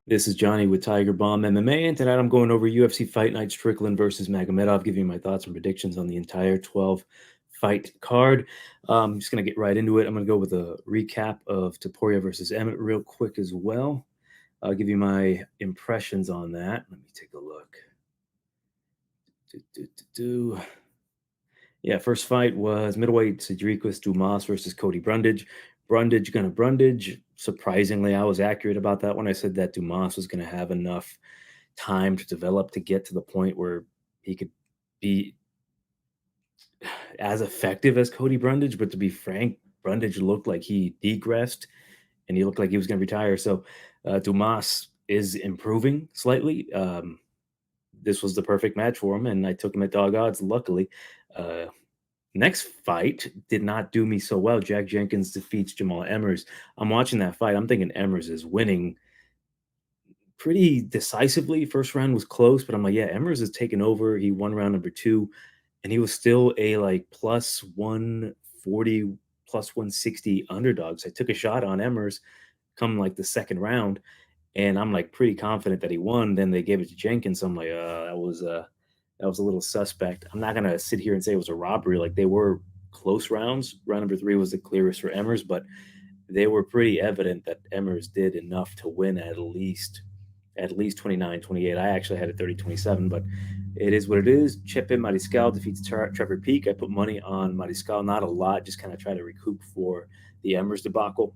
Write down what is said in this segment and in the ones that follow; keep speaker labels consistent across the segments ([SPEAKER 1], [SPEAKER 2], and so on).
[SPEAKER 1] This is Johnny with Tiger Bomb MMA, and tonight I'm going over UFC Fight Night Strickland versus Magomedov, giving you my thoughts and predictions on the entire 12 fight card. I'm just going to get right into it. I'm going to go with a recap of Topuria versus Emmett real quick as well. I'll give you my impressions on that. Let me take a look. Do, do, do, do. Yeah, first fight was middleweight Cedricus Dumas versus Cody Brundage. Brundage gonna Brundage. Surprisingly, I was accurate about that when I said that Dumas was gonna have enough time to develop to get to the point where he could be as effective as Cody Brundage. But to be frank, Brundage looked like he degressed and he looked like he was gonna retire. So Dumas is improving slightly. This was the perfect match for him, and I took him at dog odds. Luckily, uh, next fight did not do me so well. Jack Jenkins defeats Jamal Emmers. I'm watching that fight. I'm thinking Emmers is winning pretty decisively. First round was close, but I'm like, yeah, Emmers is taking over. He won round number two, and he was still a like plus 140, plus 160 underdog. So I took a shot on Emmers come like the second round, and I'm like pretty confident that he won. Then they gave it to Jenkins. So I'm like, that was a little suspect. I'm not gonna sit here and say it was a robbery. Like they were close rounds. Round number three was the clearest for Emmers, but they were pretty evident that Emmers did enough to win at least 29-28. I actually had a 30-27, but it is what it is. Chepe Mariscal defeats Trevor Peak. I put money on Mariscal, not a lot, just kind of try to recoup for the Emmers debacle.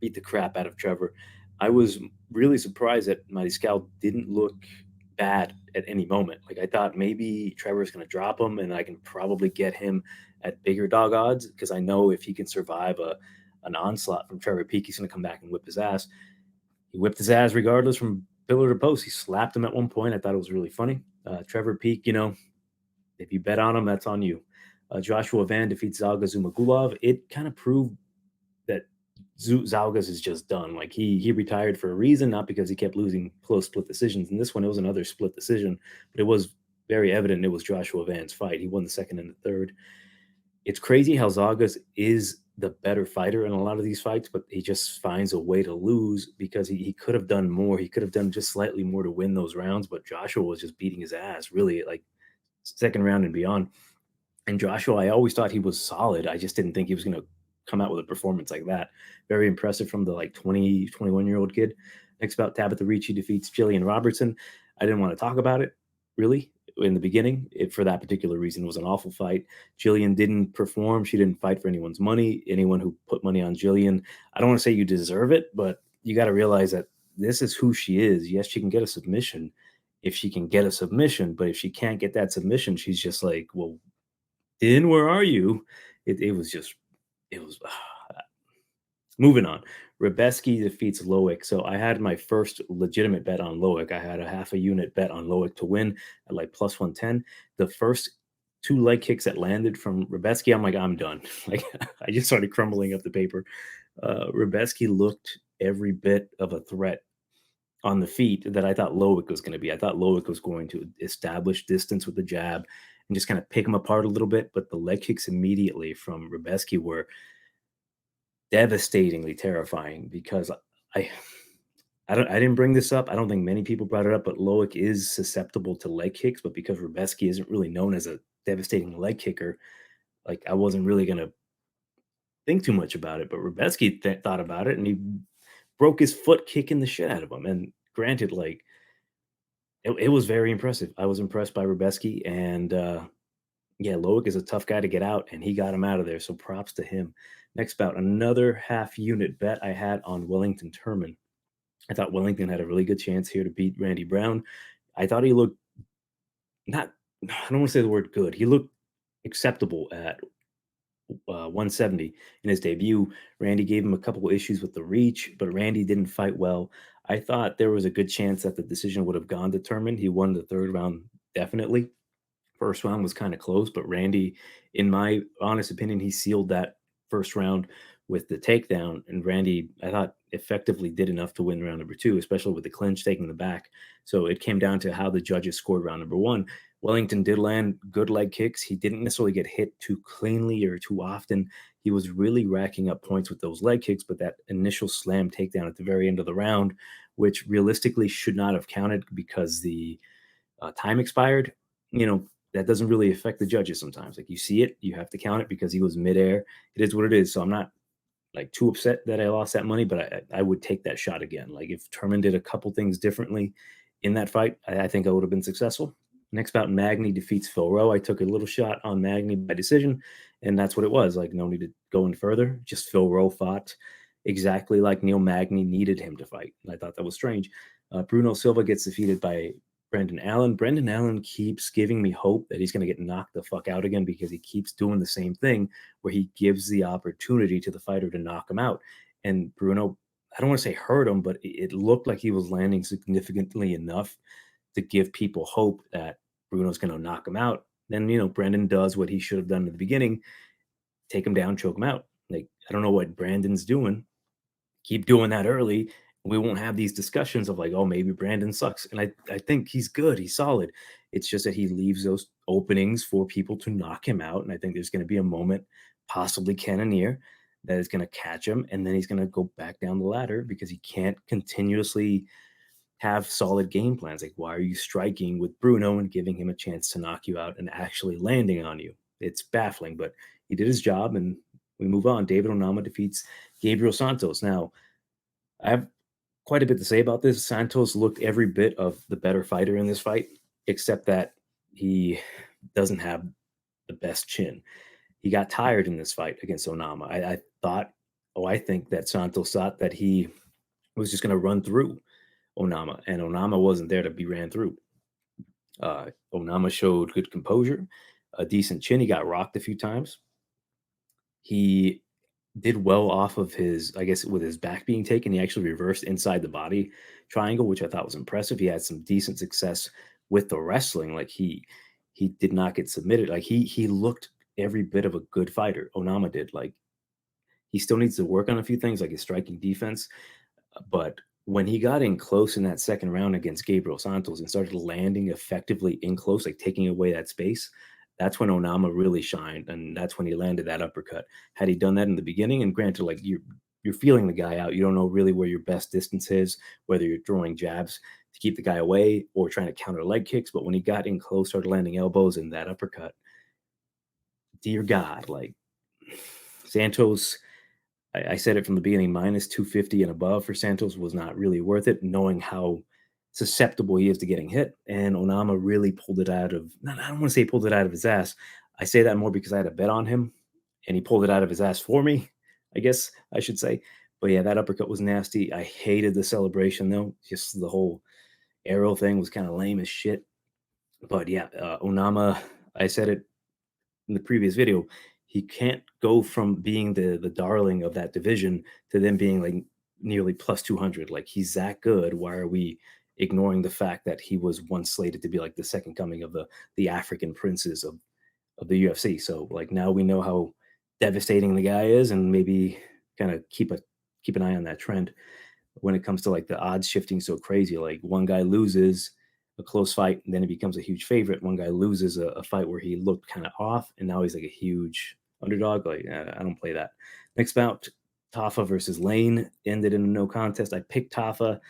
[SPEAKER 1] Beat the crap out of Trevor. I was really surprised that Mariscal didn't look bad at any moment. Like I thought maybe Trevor's going to drop him, and I can probably get him at bigger dog odds because I know if he can survive an onslaught from Trevor Peak, he's going to come back and whip his ass. He whipped his ass regardless from pillar to post. He slapped him at one point. I thought it was really funny. Trevor Peak, if you bet on him, that's on you. Joshua Van defeats Zalga Zumagulov. It kind of proved that Zalgas is just done. Like he retired for a reason, not because he kept losing close split decisions. And this one, it was another split decision, but it was very evident it was Joshua Van's fight. He won the second and the third. It's crazy how Zalgas is the better fighter in a lot of these fights, but he just finds a way to lose because he could have done more. He could have done just slightly more to win those rounds, but Joshua was just beating his ass, really, like second round and beyond. And Joshua, I always thought he was solid. I just didn't think he was going to come out with a performance like that. Very impressive from the like 20, 21-year-old kid. Next about Tabitha Ricci defeats Jillian Robertson. I didn't want to talk about it really in the beginning. For that particular reason, it was an awful fight. Jillian didn't perform. She didn't fight for anyone's money. Anyone who put money on Jillian, I don't want to say you deserve it, but you got to realize that this is who she is. Yes, she can get a submission if she can get a submission, but if she can't get that submission, she's just like, well, then where are you? It was just it was moving on. Rebeski defeats Loic. So I had my first legitimate bet on Loic. I had a half a unit bet on Loic to win at like plus 110. The first two leg kicks that landed from Rebeski, I'm like, I'm done. Like I just started crumbling up the paper. Rebeski looked every bit of a threat on the feet that I thought Loic was going to be. I thought Loic was going to establish distance with the jab and just kind of pick him apart a little bit. But the leg kicks immediately from Rebeski were devastatingly terrifying because I I didn't bring this up. I don't think many people brought it up, but Loic is susceptible to leg kicks. But because Rebeski isn't really known as a devastating leg kicker, like I wasn't really gonna think too much about it. But Rebeski thought about it and he broke his foot kicking the shit out of him. And granted, like it was very impressive. I was impressed by Rebeski, and yeah, Loic is a tough guy to get out, and he got him out of there. So props to him. Next bout, another half unit bet I had on Wellington Turman. I thought Wellington had a really good chance here to beat Randy Brown. I thought he looked not, I don't want to say the word good. He looked acceptable at 170 in his debut. Randy gave him a couple of issues with the reach, but Randy didn't fight well. I thought there was a good chance that the decision would have gone to Turman. He won the third round definitely. First round was kind of close, but Randy, in my honest opinion, he sealed that first round with the takedown, and Randy, I thought, effectively did enough to win round number two, especially with the clinch taking the back. So it came down to how the judges scored round number one. Wellington did land good leg kicks. He didn't necessarily get hit too cleanly or too often. He was really racking up points with those leg kicks, but that initial slam takedown at the very end of the round, which realistically should not have counted because the time expired, that doesn't really affect the judges sometimes. Like you see it, you have to count it because he was midair. It is what it is. So I'm not like too upset that I lost that money, but I would take that shot again. Like if Turman did a couple things differently in that fight, I think I would have been successful. Next bout, Magny defeats Phil Rowe. I took a little shot on Magny by decision, and that's what it was. Like no need to go any further. Just Phil Rowe fought exactly like Neil Magny needed him to fight. And I thought that was strange. Bruno Silva gets defeated by Brendan Allen. Brendan Allen keeps giving me hope that he's going to get knocked the fuck out again because he keeps doing the same thing where he gives the opportunity to the fighter to knock him out. And Bruno, I don't want to say hurt him, but it looked like he was landing significantly enough to give people hope that Bruno's going to knock him out. Then, Brendan does what he should have done at the beginning, take him down, choke him out. Like, I don't know what Brandon's doing. Keep doing that early. We won't have these discussions of like, oh, maybe Brandon sucks. And I think he's good. He's solid. It's just that he leaves those openings for people to knock him out. And I think there's going to be a moment, possibly Cannonier, that is going to catch him. And then he's going to go back down the ladder because he can't continuously have solid game plans. Like, why are you striking with Bruno and giving him a chance to knock you out and actually landing on you? It's baffling, but he did his job and we move on. David Onama defeats Gabriel Santos. Now, I have quite a bit to say about this. Santos looked every bit of the better fighter in this fight, except that he doesn't have the best chin. He got tired in this fight against Onama. I think that Santos thought that he was just going to run through Onama, and Onama wasn't there to be ran through. Onama showed good composure, a decent chin. He got rocked a few times. He did well off of his, I guess, with his back being taken. He actually reversed inside the body triangle, which I thought was impressive. He had some decent success with the wrestling. Like he did not get submitted. Like he looked every bit of a good fighter. Onama did. Like he still needs to work on a few things, like his striking defense. But when he got in close in that second round against Gabriel Santos and started landing effectively in close, like taking away that space, that's when Onama really shined, and that's when he landed that uppercut. Had he done that in the beginning, and granted, like you're feeling the guy out, you don't know really where your best distance is, whether you're throwing jabs to keep the guy away or trying to counter leg kicks. But when he got in close, started landing elbows and that uppercut, dear God, like Santos, I said it from the beginning, minus 250 and above for Santos was not really worth it, knowing how susceptible he is to getting hit. And Onama really pulled it out of, I don't want to say pulled it out of his ass. I say that more because I had a bet on him and he pulled it out of his ass for me, I guess I should say. But yeah, that uppercut was nasty. I hated the celebration though. Just the whole arrow thing was kind of lame as shit. But yeah, Onama, I said it in the previous video, he can't go from being the darling of that division to then being like nearly plus 200. Like he's that good. Why are we ignoring the fact that he was once slated to be like the second coming of the African princes of the UFC? So like now we know how devastating the guy is, and maybe kind of keep an eye on that trend when it comes to like the odds shifting so crazy. Like one guy loses a close fight and then he becomes a huge favorite. One guy loses a fight where he looked kind of off and now he's like a huge underdog. Like I don't play that. Next bout, Tafa versus Lane ended in a no contest. I picked Tafa.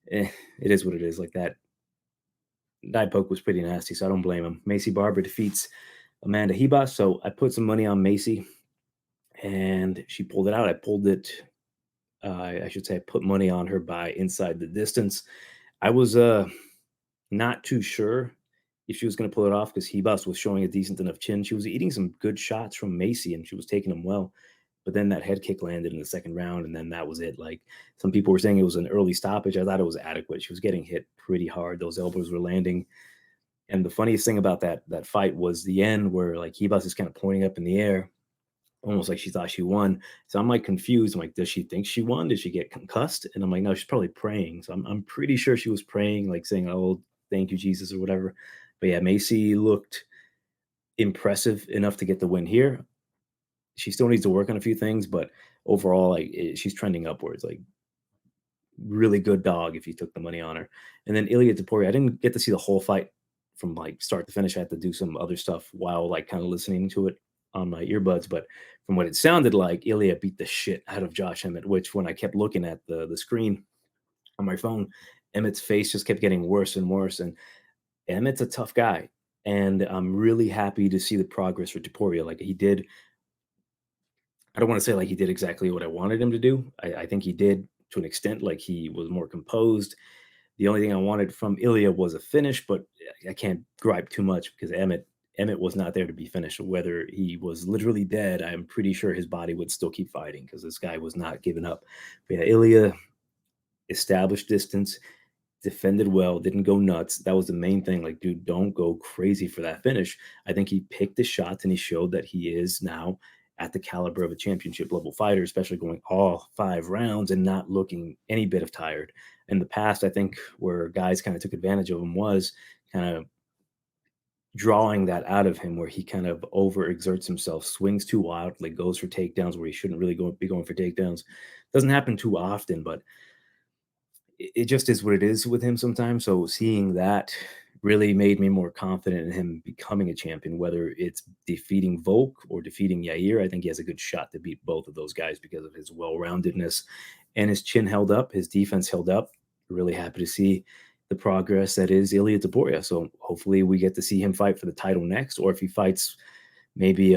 [SPEAKER 1] It is what it is. Like that poke was pretty nasty, so I don't blame him. Macy Barber defeats Amanda Hebas. So I put some money on Macy and she pulled it out. I pulled it. I should say I put money on her by inside the distance. I was not too sure if she was going to pull it off because Hebus was showing a decent enough chin. She was eating some good shots from Macy and she was taking them well. But then that head kick landed in the second round, and then that was it. Like some people were saying it was an early stoppage. I thought it was adequate. She was getting hit pretty hard. Those elbows were landing. And the funniest thing about that fight was the end where like Hebus is kind of pointing up in the air, almost like she thought she won. So I'm like confused. I'm like, does she think she won? Did she get concussed? And I'm like, no, she's probably praying. So I'm pretty sure she was praying, like saying, oh, thank you, Jesus, or whatever. But yeah, Macy looked impressive enough to get the win here. She still needs to work on a few things, but overall, like she's trending upwards. Like really good dog if you took the money on her. And then Ilya Taporia, I didn't get to see the whole fight from like start to finish. I had to do some other stuff while like kind of listening to it on my earbuds. But from what it sounded like, Ilya beat the shit out of Josh Emmett, which when I kept looking at the screen on my phone, Emmett's face just kept getting worse and worse. And Emmett's a tough guy. And I'm really happy to see the progress for Taporia. Like he did, I don't want to say like he did exactly what I wanted him to do. I think he did to an extent, like he was more composed. The only thing I wanted from Ilya was a finish, but I can't gripe too much because Emmett was not there to be finished. Whether he was literally dead, I'm pretty sure his body would still keep fighting because this guy was not giving up. But yeah, Ilya established distance, defended well, didn't go nuts. That was the main thing. Like, dude, don't go crazy for that finish. I think he picked the shots and he showed that he is now at the caliber of a championship level fighter, especially going all 5 rounds and not looking any bit of tired. In the past, I think where guys kind of took advantage of him was kind of drawing that out of him where he kind of overexerts himself, swings too wildly, goes for takedowns where he shouldn't really be going for takedowns. Doesn't happen too often, but it just is what it is with him sometimes. So seeing that really made me more confident in him becoming a champion, whether it's defeating Volk or defeating Yair. I think he has a good shot to beat both of those guys because of his well-roundedness and his chin held up, his defense held up. Really happy to see the progress that is Ilya Taporia. So hopefully we get to see him fight for the title next, or if he fights maybe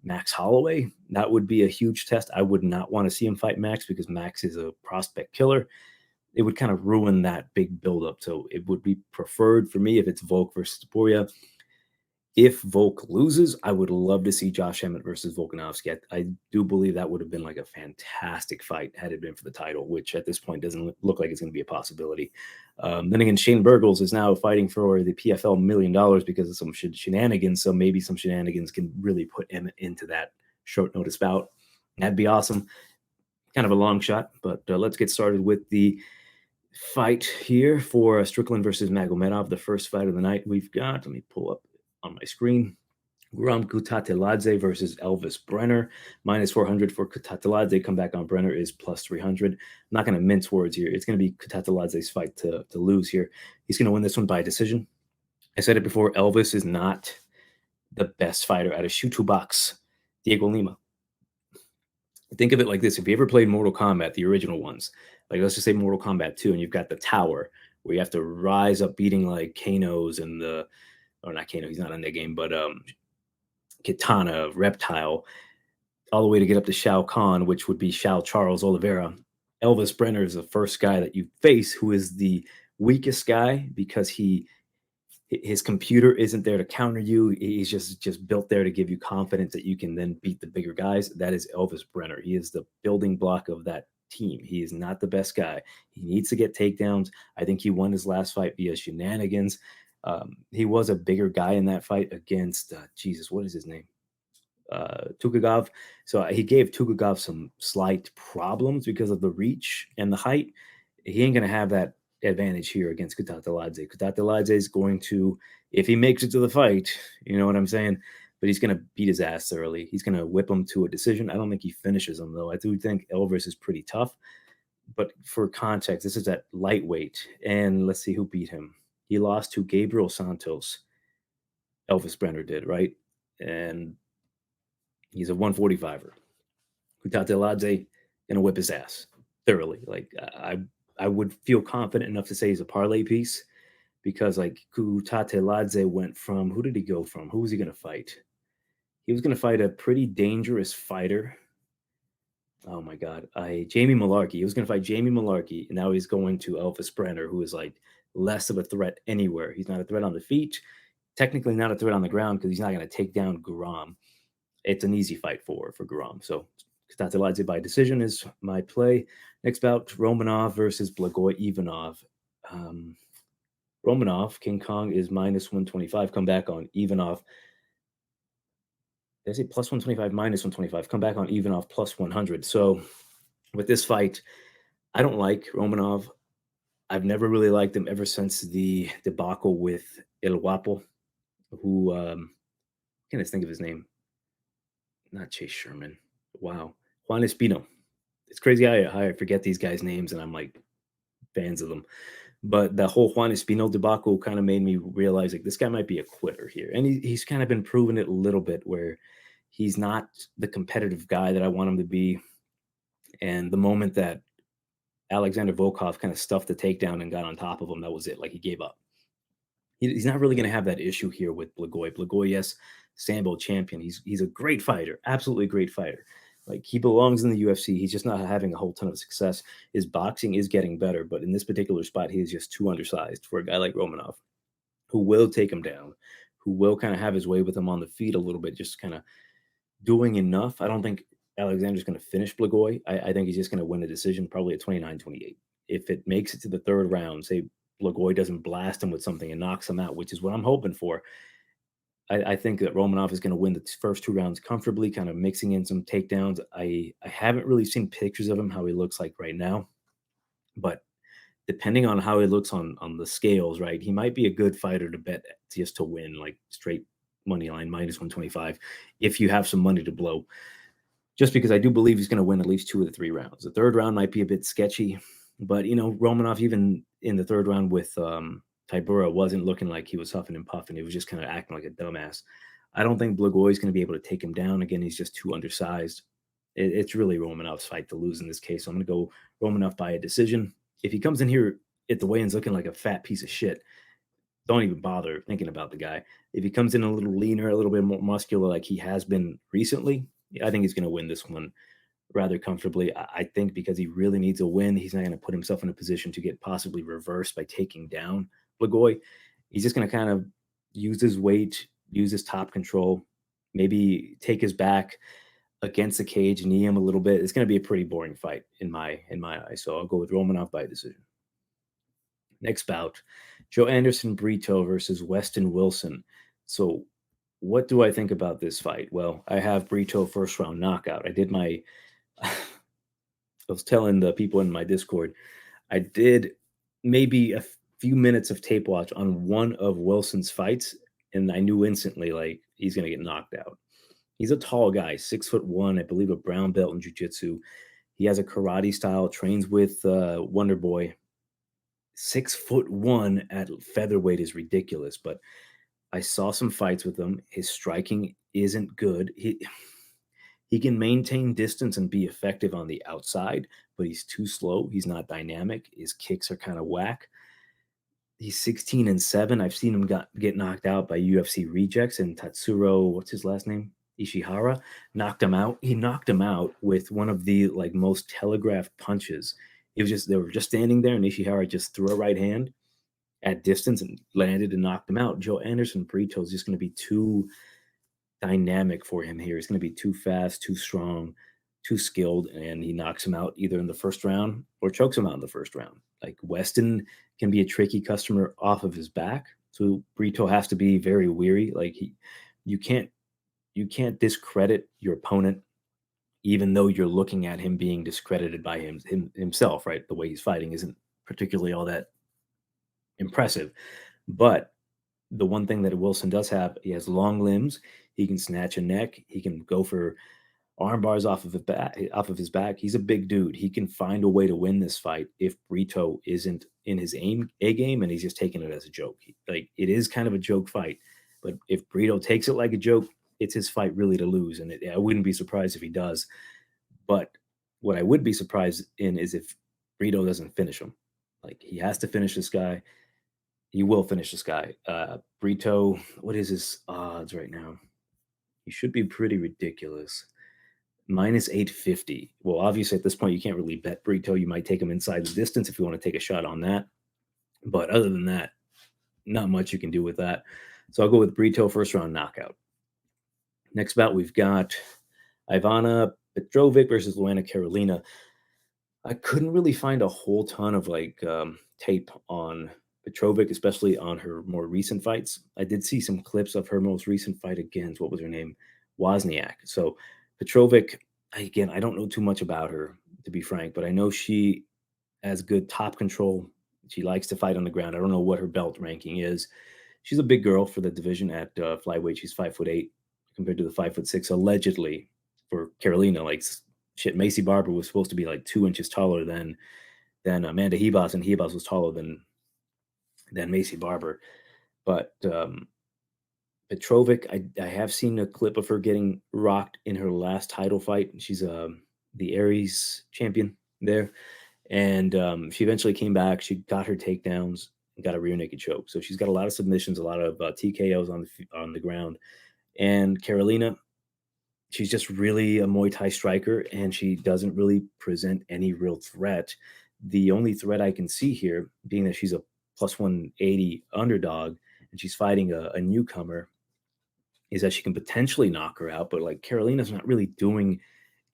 [SPEAKER 1] Max Holloway, that would be a huge test. I would not want to see him fight Max because Max is a prospect killer. It would kind of ruin that big buildup. So it would be preferred for me if it's Volk versus Taporia. If Volk loses, I would love to see Josh Emmett versus Volkanovski. I do believe that would have been like a fantastic fight had it been for the title, which at this point doesn't look like it's going to be a possibility. Then again, Shane Burgos is now fighting for the PFL $1 million because of some shenanigans. So maybe some shenanigans can really put Emmett into that short notice bout. That'd be awesome. Kind of a long shot, but let's get started with the fight here for Strickland versus Magomedov, the first fight of the night. We've got, let me pull up on my screen, Guram Kutateladze versus Elvis Brenner, minus 400 for Kutateladze. Comeback on Brenner is plus 300. I'm not going to mince words here. It's going to be Kutateladze's fight to lose here. He's going to win this one by decision. I said it before, Elvis is not the best fighter out of Shoot Box, Diego Lima. Think of it like this. If you ever played Mortal Kombat, the original ones, like let's just say Mortal Kombat 2, and you've got the tower where you have to rise up beating like Kano's and or not Kano, he's not in that game, but Kitana, Reptile, all the way to get up to Shao Kahn, which would be Shao Charles Oliveira. Elvis Brenner is the first guy that you face who is the weakest guy because his computer isn't there to counter you. He's just built there to give you confidence that you can then beat the bigger guys. That is Elvis Brenner. He is the building block of that team. He is not the best guy. He needs to get takedowns. I think he won his last fight via shenanigans. He was a bigger guy in that fight against Jesus. What is his name? Tukagov. So he gave Tukagov some slight problems because of the reach and the height. He ain't gonna have that advantage here against Kutateladze. Kutateladze is going to, if he makes it to the fight, you know what I'm saying? But he's going to beat his ass thoroughly. He's going to whip him to a decision. I don't think he finishes him, though. I do think Elvis is pretty tough. But for context, this is at lightweight. And let's see who beat him. He lost to Gabriel Santos. Elvis Brenner did, right? And he's a 145er. Kutateladze going to whip his ass thoroughly. Like, I would feel confident enough to say he's a parlay piece because like Kutateladze went from, who did he go from? Who was he going to fight? He was going to fight a pretty dangerous fighter. Oh my God. Jamie Malarkey. He was going to fight Jamie Malarkey. And now he's going to Elvis Brenner, who is like less of a threat anywhere. He's not a threat on the feet. Technically not a threat on the ground because he's not going to take down Guram. It's an easy fight for Guram. So Kutateladze by decision is my play. Next bout, Romanov versus Blagoy Ivanov. Romanov, King Kong is minus 125. Come back on Ivanov. Did I say plus 125, minus 125? Come back on Ivanov plus 100. So with this fight, I don't like Romanov. I've never really liked him ever since the debacle with El Guapo, who, I can't think of his name. Not Chase Sherman. Wow. Juan Espino. It's crazy how I forget these guys' names and I'm like fans of them. But the whole Juan Espino debacle kind of made me realize like this guy might be a quitter here. And he's kind of been proving it a little bit where he's not the competitive guy that I want him to be. And the moment that Alexander Volkov kind of stuffed the takedown and got on top of him, that was it. Like he gave up. He's not really going to have that issue here with Blagoy. Blagoy, yes, Sambo champion. He's a great fighter, absolutely great fighter. Like he belongs in the UFC. He's just not having a whole ton of success. His boxing is getting better, but in this particular spot, he is just too undersized for a guy like Romanov, who will take him down, who will kind of have his way with him on the feet a little bit, just kind of doing enough. I don't think Alexander's going to finish Blagoy. I think he's just going to win a decision, probably at 29-28. If it makes it to the third round, say Blagoy doesn't blast him with something and knocks him out, which is what I'm hoping for. I think that Romanov is going to win the first 2 rounds comfortably, kind of mixing in some takedowns. I haven't really seen pictures of him, how he looks like right now, but depending on how he looks on the scales, right, he might be a good fighter to bet just to win, like straight money line -125, if you have some money to blow. Just because I do believe he's going to win at least 2 of the 3 rounds. The third round might be a bit sketchy, but Romanov even in the third round with Tybura wasn't looking like he was huffing and puffing. He was just kind of acting like a dumbass. I don't think Blagoy is going to be able to take him down. Again, he's just too undersized. It's really Romanov's fight to lose in this case. So I'm going to go Romanov by a decision. If he comes in here at the weigh-ins looking like a fat piece of shit, don't even bother thinking about the guy. If he comes in a little leaner, a little bit more muscular like he has been recently, I think he's going to win this one rather comfortably. I think because he really needs a win, he's not going to put himself in a position to get possibly reversed by taking down Blagoy. He's just going to kind of use his weight, use his top control, maybe take his back against the cage, knee him a little bit. It's going to be a pretty boring fight in my eyes. So I'll go with Romanov by decision. Next bout, Joe Anderson Brito versus Weston Wilson. So what do I think about this fight? Well, I have Brito first round knockout. I was telling the people in my Discord, I did maybe a few minutes of tape watch on one of Wilson's fights, and I knew instantly like he's gonna get knocked out. He's a tall guy, 6'1", I believe a brown belt in jiu-jitsu. He has a karate style, trains with Wonder Boy. 6'1" at featherweight is ridiculous, but I saw some fights with him. His striking isn't good. He can maintain distance and be effective on the outside, but he's too slow. He's not dynamic. His kicks are kind of whack. He's 16-7. I've seen him get knocked out by UFC rejects, and Tatsuro, what's his last name? Ishihara knocked him out. He knocked him out with one of the like most telegraphed punches. It was just they were just standing there, and Ishihara just threw a right hand at distance and landed and knocked him out. Joe Anderson Brito is just going to be too dynamic for him here. He's going to be too fast, too strong, too skilled, and he knocks him out either in the first round or chokes him out in the first round. Like Weston can be a tricky customer off of his back, so Brito has to be very weary. Like you can't discredit your opponent, even though you're looking at him being discredited by himself. Right, the way he's fighting isn't particularly all that impressive, but the one thing that Wilson does have, he has long limbs. He can snatch a neck. He can go for arm bars off of his back. He's a big dude. He can find a way to win this fight if Brito isn't in his A game and he's just taking it as a joke. Like it is kind of a joke fight, but if Brito takes it like a joke, it's his fight really to lose. And I wouldn't be surprised if he does. But what I would be surprised in is if Brito doesn't finish him. Like he has to finish this guy. He will finish this guy. Brito, what is his odds right now? He should be pretty ridiculous. -850. Well, obviously at this point you can't really bet Brito. You might take him inside the distance if you want to take a shot on that. But other than that, not much you can do with that. So I'll go with Brito first round knockout. Next bout we've got Ivana Petrovic versus Luana Carolina. I couldn't really find a whole ton of tape on Petrovic, especially on her more recent fights. I did see some clips of her most recent fight against, what was her name? Wozniak. So Petrovic, again, I don't know too much about her, to be frank, but I know she has good top control. She likes to fight on the ground. I don't know what her belt ranking is. She's a big girl for the division at flyweight. She's 5'8" compared to the 5'6", allegedly, for Carolina. Like Shit, Macy Barber was supposed to be like 2 inches taller than Amanda Hebos, and Hebos was taller than Macy Barber. But Petrovic, I have seen a clip of her getting rocked in her last title fight. She's the Aries champion there, and she eventually came back. She got her takedowns and got a rear naked choke. So she's got a lot of submissions, a lot of TKOs on the ground. And Carolina, she's just really a Muay Thai striker, and she doesn't really present any real threat. The only threat I can see here, being that she's a plus 180 underdog and she's fighting a newcomer, is that she can potentially knock her out. But like Carolina's not really doing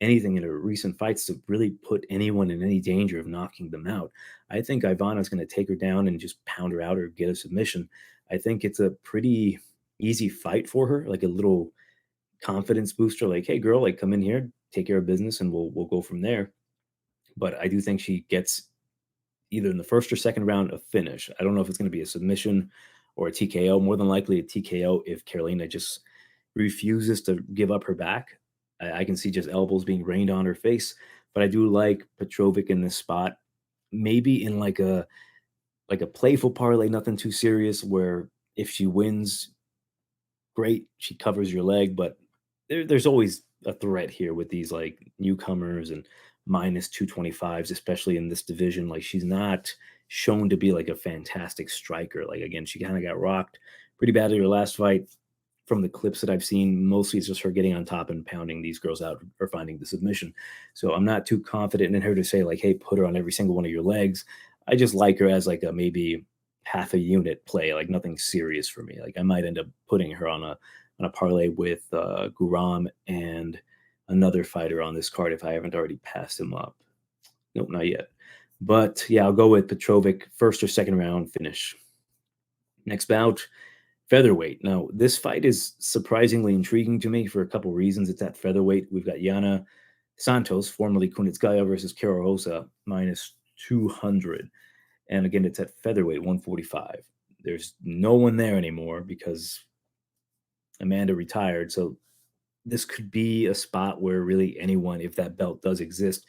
[SPEAKER 1] anything in her recent fights to really put anyone in any danger of knocking them out. I think Ivanov's going to take her down and just pound her out or get a submission. I think it's a pretty easy fight for her, like a little confidence booster. Like, hey, girl, like come in here, take care of business, and we'll go from there. But I do think she gets either in the first or second round a finish. I don't know if it's going to be a submission or a TKO. More than likely a TKO if Carolina just refuses to give up her back. I can see just elbows being rained on her face. But I do like Petrovic in this spot. Maybe in like a playful parlay, nothing too serious, where if she wins, great, she covers your leg. But there's always a threat here with these like newcomers and minus 225s, especially in this division. Like she's not shown to be like a fantastic striker. Like again, she kind of got rocked pretty badly her last fight. From the clips that I've seen, mostly it's just her getting on top and pounding these girls out or finding the submission. So I'm not too confident in her to say like, hey, put her on every single one of your legs. I just like her as like a maybe half a unit play, like nothing serious for me. Like I might end up putting her on a parlay with Guram and another fighter on this card if I haven't already passed him up. Nope, not yet. But yeah, I'll go with Petrovic, first or second round finish. Next bout, featherweight. Now, this fight is surprisingly intriguing to me for a couple reasons. It's at featherweight. We've got Yana Santos, formerly Kunitskaya, versus Kara Rosa, minus 200. And again, it's at featherweight, 145. There's no one there anymore because Amanda retired. So this could be a spot where really anyone, if that belt does exist,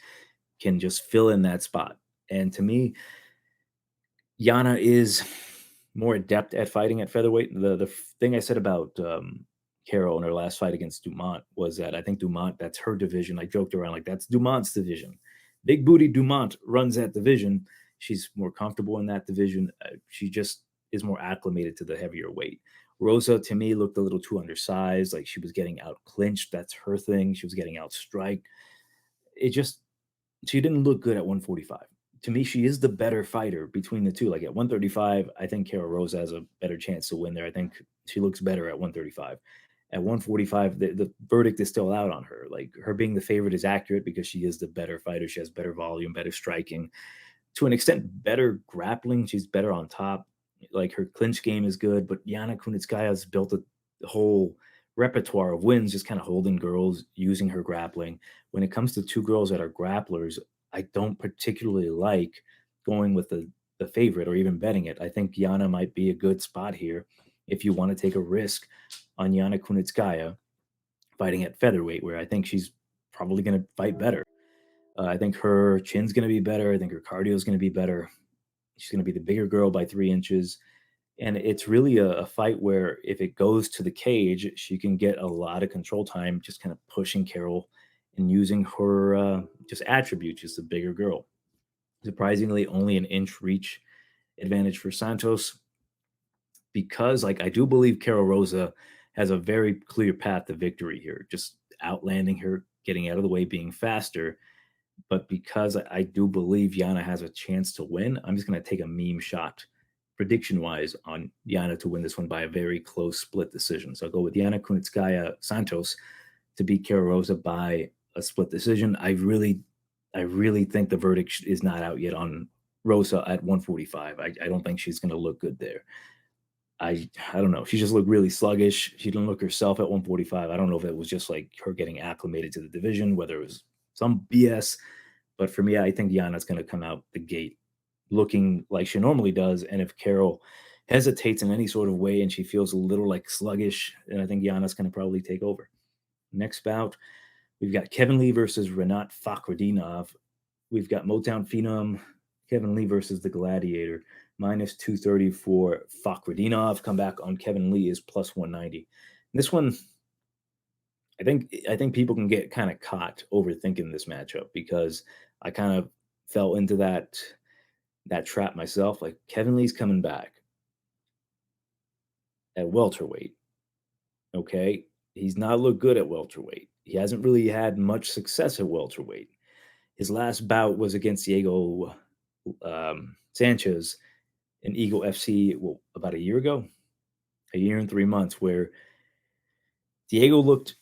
[SPEAKER 1] can just fill in that spot. And to me, Yana is more adept at fighting at featherweight. The thing I said about Carol in her last fight against Dumont was that I think Dumont, that's her division. I joked around like that's Dumont's division. Big booty Dumont runs that division. She's more comfortable in that division. She just is more acclimated to the heavier weight. Rosa, to me, looked a little too undersized. Like she was getting out clinched. That's her thing. She was getting out striked. It just, she didn't look good at 145. To me, she is the better fighter between the two. Like at 135, I think Kara Rosa has a better chance to win there. I think she looks better at 135. At 145, the verdict is still out on her. Like her being the favorite is accurate because she is the better fighter. She has better volume, better striking, to an extent, better grappling. She's better on top. Like her clinch game is good, but Yana Kunitskaya has built a whole repertoire of wins, just kind of holding girls, using her grappling. When it comes to two girls that are grapplers, I don't particularly like going with the favorite or even betting it. I think Yana might be a good spot here if you want to take a risk on Yana Kunitskaya fighting at featherweight, where I think she's probably going to fight better. I think her chin's going to be better. I think her cardio is going to be better. She's going to be the bigger girl by 3 inches. And it's really a fight where if it goes to the cage, she can get a lot of control time, just kind of pushing Carol and using her just attributes, just a bigger girl. Surprisingly, only an inch reach advantage for Santos because, like, I do believe Carol Rosa has a very clear path to victory here, just outlanding her, getting out of the way, being faster. But because I do believe Yana has a chance to win, I'm just going to take a meme shot prediction wise on Yana to win this one by a very close split decision. So I'll go with Yana Kunitskaya Santos to beat Kara Rosa by a split decision. I really think the verdict is not out yet on Rosa at 145. I don't think she's going to look good there. I don't know. She just looked really sluggish. She didn't look herself at 145. I don't know if it was just like her getting acclimated to the division, whether it was some BS. But for me, I think Yana's going to come out the gate looking like she normally does. And if Carol hesitates in any sort of way and she feels a little like sluggish, then I think Yana's going to probably take over. Next bout, We've got Kevin Lee versus Renat Fakhretdinov. We've got Motown Phenom Kevin Lee versus the Gladiator, minus 230 for Fakhretdinov. Comeback on Kevin Lee is plus 190. This one, I think people can get kind of caught overthinking this matchup because I kind of fell into that trap myself. Like Kevin Lee's coming back at welterweight. Okay, he's not looked good at welterweight. He hasn't really had much success at welterweight. His last bout was against Diego Sanchez in Eagle FC, well, about a year and 3 months, where Diego looked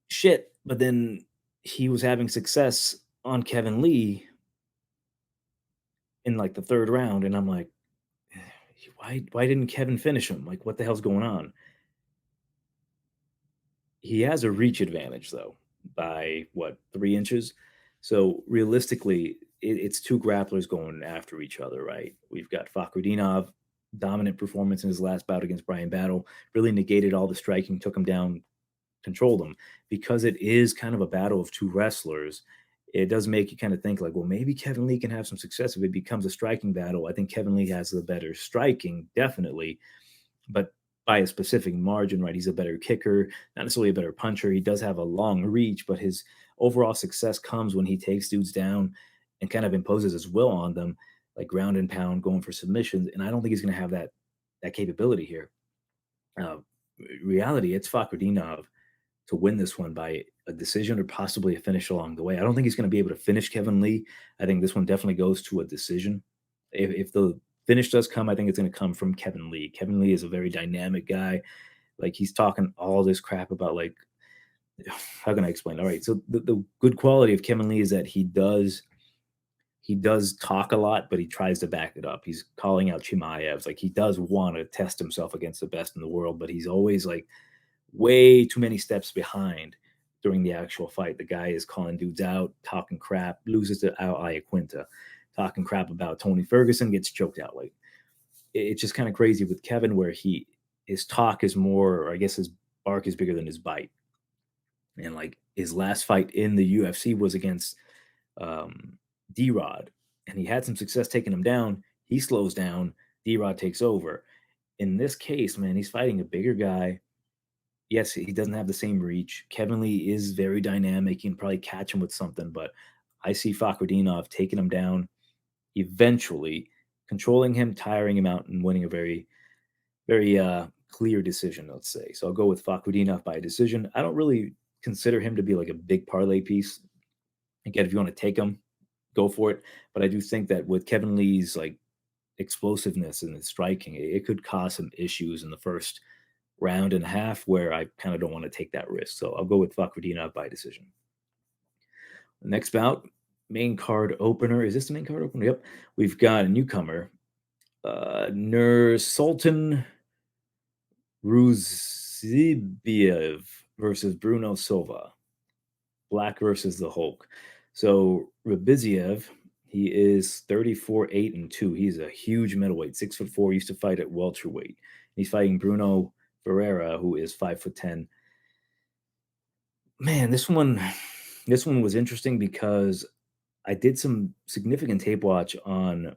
[SPEAKER 1] shit, but then he was having success on Kevin Lee in like the third round, and I'm like, why didn't Kevin finish him? Like, what the hell's going on? He has a reach advantage though by what 3 inches. So realistically, it's two grapplers going after each other, right? We've got Fakhretdinov, dominant performance in his last bout against Brian Battle, really negated all the striking, took him down, controlled him. Because it is kind of a battle of two wrestlers, it does make you kind of think like, well, maybe Kevin Lee can have some success if it becomes a striking battle. I think Kevin Lee has the better striking, definitely, but by a specific margin, right? He's a better kicker, not necessarily a better puncher. He does have a long reach, but his overall success comes when he takes dudes down and kind of imposes his will on them, like ground and pound, going for submissions. And I don't think he's going to have that capability here. Uh, Reality, it's Fakhretdinov to win this one by a decision or possibly a finish along the way. I don't think he's going to be able to finish Kevin Lee. I think this one definitely goes to a decision. If the finish does come, I think it's going to come from Kevin Lee. Kevin Lee is a very dynamic guy. Like he's talking all this crap about like how can I explain? All right, so the good quality of Kevin Lee is that he does talk a lot, but he tries to back it up. He's calling out Chimaevs. Like he does want to test himself against the best in the world, but he's always like way too many steps behind during the actual fight. The guy is calling dudes out, talking crap, loses to Al Iaquinta, talking crap about Tony Ferguson, gets choked out. Like it's just kind of crazy with Kevin, where his talk is more, or I guess his bark is bigger than his bite. And like his last fight in the UFC was against D Rod, and he had some success taking him down. He slows down, D Rod takes over. In this case, man, he's fighting a bigger guy. Yes, he doesn't have the same reach. Kevin Lee is very dynamic. You can probably catch him with something, but I see Fakhretdinov taking him down eventually, controlling him, tiring him out, and winning a very, very clear decision, let's say. So I'll go with Fakhretdinov by decision. I don't really consider him to be like a big parlay piece. Again, if you want to take him, go for it. But I do think that with Kevin Lee's like explosiveness and his striking, it could cause some issues in the first round and a half where I kind of don't want to take that risk. So I'll go with Fakhretdinov by decision. Next bout, main card opener. Is this the main card opener? Yep. We've got a newcomer, Nur Sultan Ruziboev versus Bruno Silva. Black versus the Hulk. So Rubiziev, he is 34, 8, and 2. He's a huge middleweight, 6'4", used to fight at welterweight. He's fighting Bruno Ferreira, who is 5'10". Man, this one was interesting because I did some significant tape watch on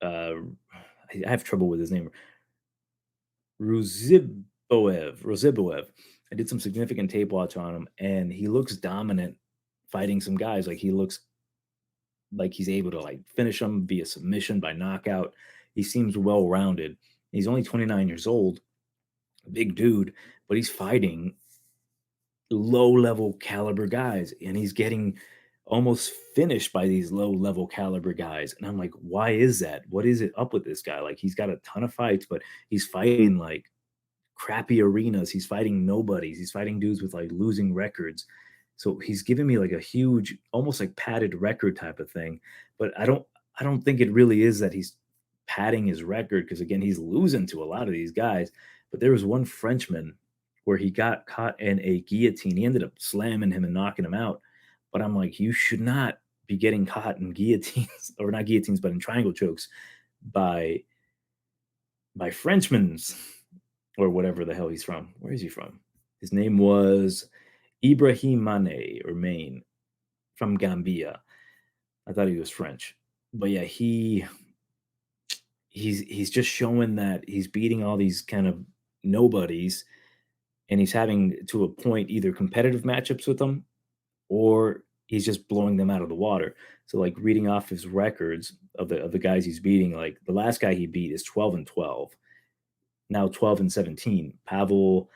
[SPEAKER 1] I have trouble with his name. Ruziboev. I did some significant tape watch on him, and he looks dominant fighting some guys. Like he looks like he's able to like finish them via submission by knockout. He seems well rounded. He's only 29 years old, big dude, but he's fighting low level caliber guys, and he's getting almost finished by these low level caliber guys. And I'm like, why is that? What is it up with this guy? Like he's got a ton of fights, but he's fighting like crappy arenas. He's fighting nobodies. He's fighting dudes with like losing records. So he's giving me like a huge, almost like padded record type of thing. But I don't think it really is that he's padding his record because again, he's losing to a lot of these guys. But there was one Frenchman where he got caught in a guillotine. He ended up slamming him and knocking him out. But I'm like, you should not be getting caught in guillotines, or not guillotines, but in triangle chokes by Frenchmen's or whatever the hell he's from. Where is he from? His name was Ibrahim Mane or Maine from Gambia. I thought he was French, but yeah, he's just showing that he's beating all these kind of nobodies, and he's having to a point either competitive matchups with them or he's just blowing them out of the water. So like reading off his records of the guys he's beating, like the last guy he beat is 12-12, now 12-17. Pavel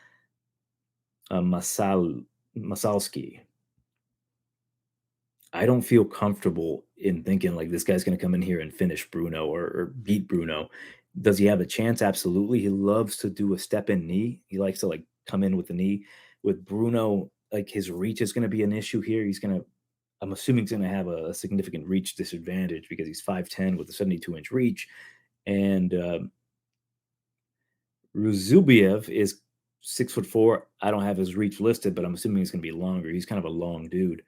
[SPEAKER 1] Masalski. I don't feel comfortable in thinking like this guy's going to come in here and finish Bruno or beat Bruno. Does he have a chance? Absolutely. He loves to do a step in knee. He likes to like come in with the knee. With Bruno, like his reach is going to be an issue here. I'm assuming he's going to have a significant reach disadvantage because he's 5'10 with a 72-inch reach. And Ruziboev is 6'4". I don't have his reach listed, but I'm assuming he's going to be longer. He's kind of a long dude.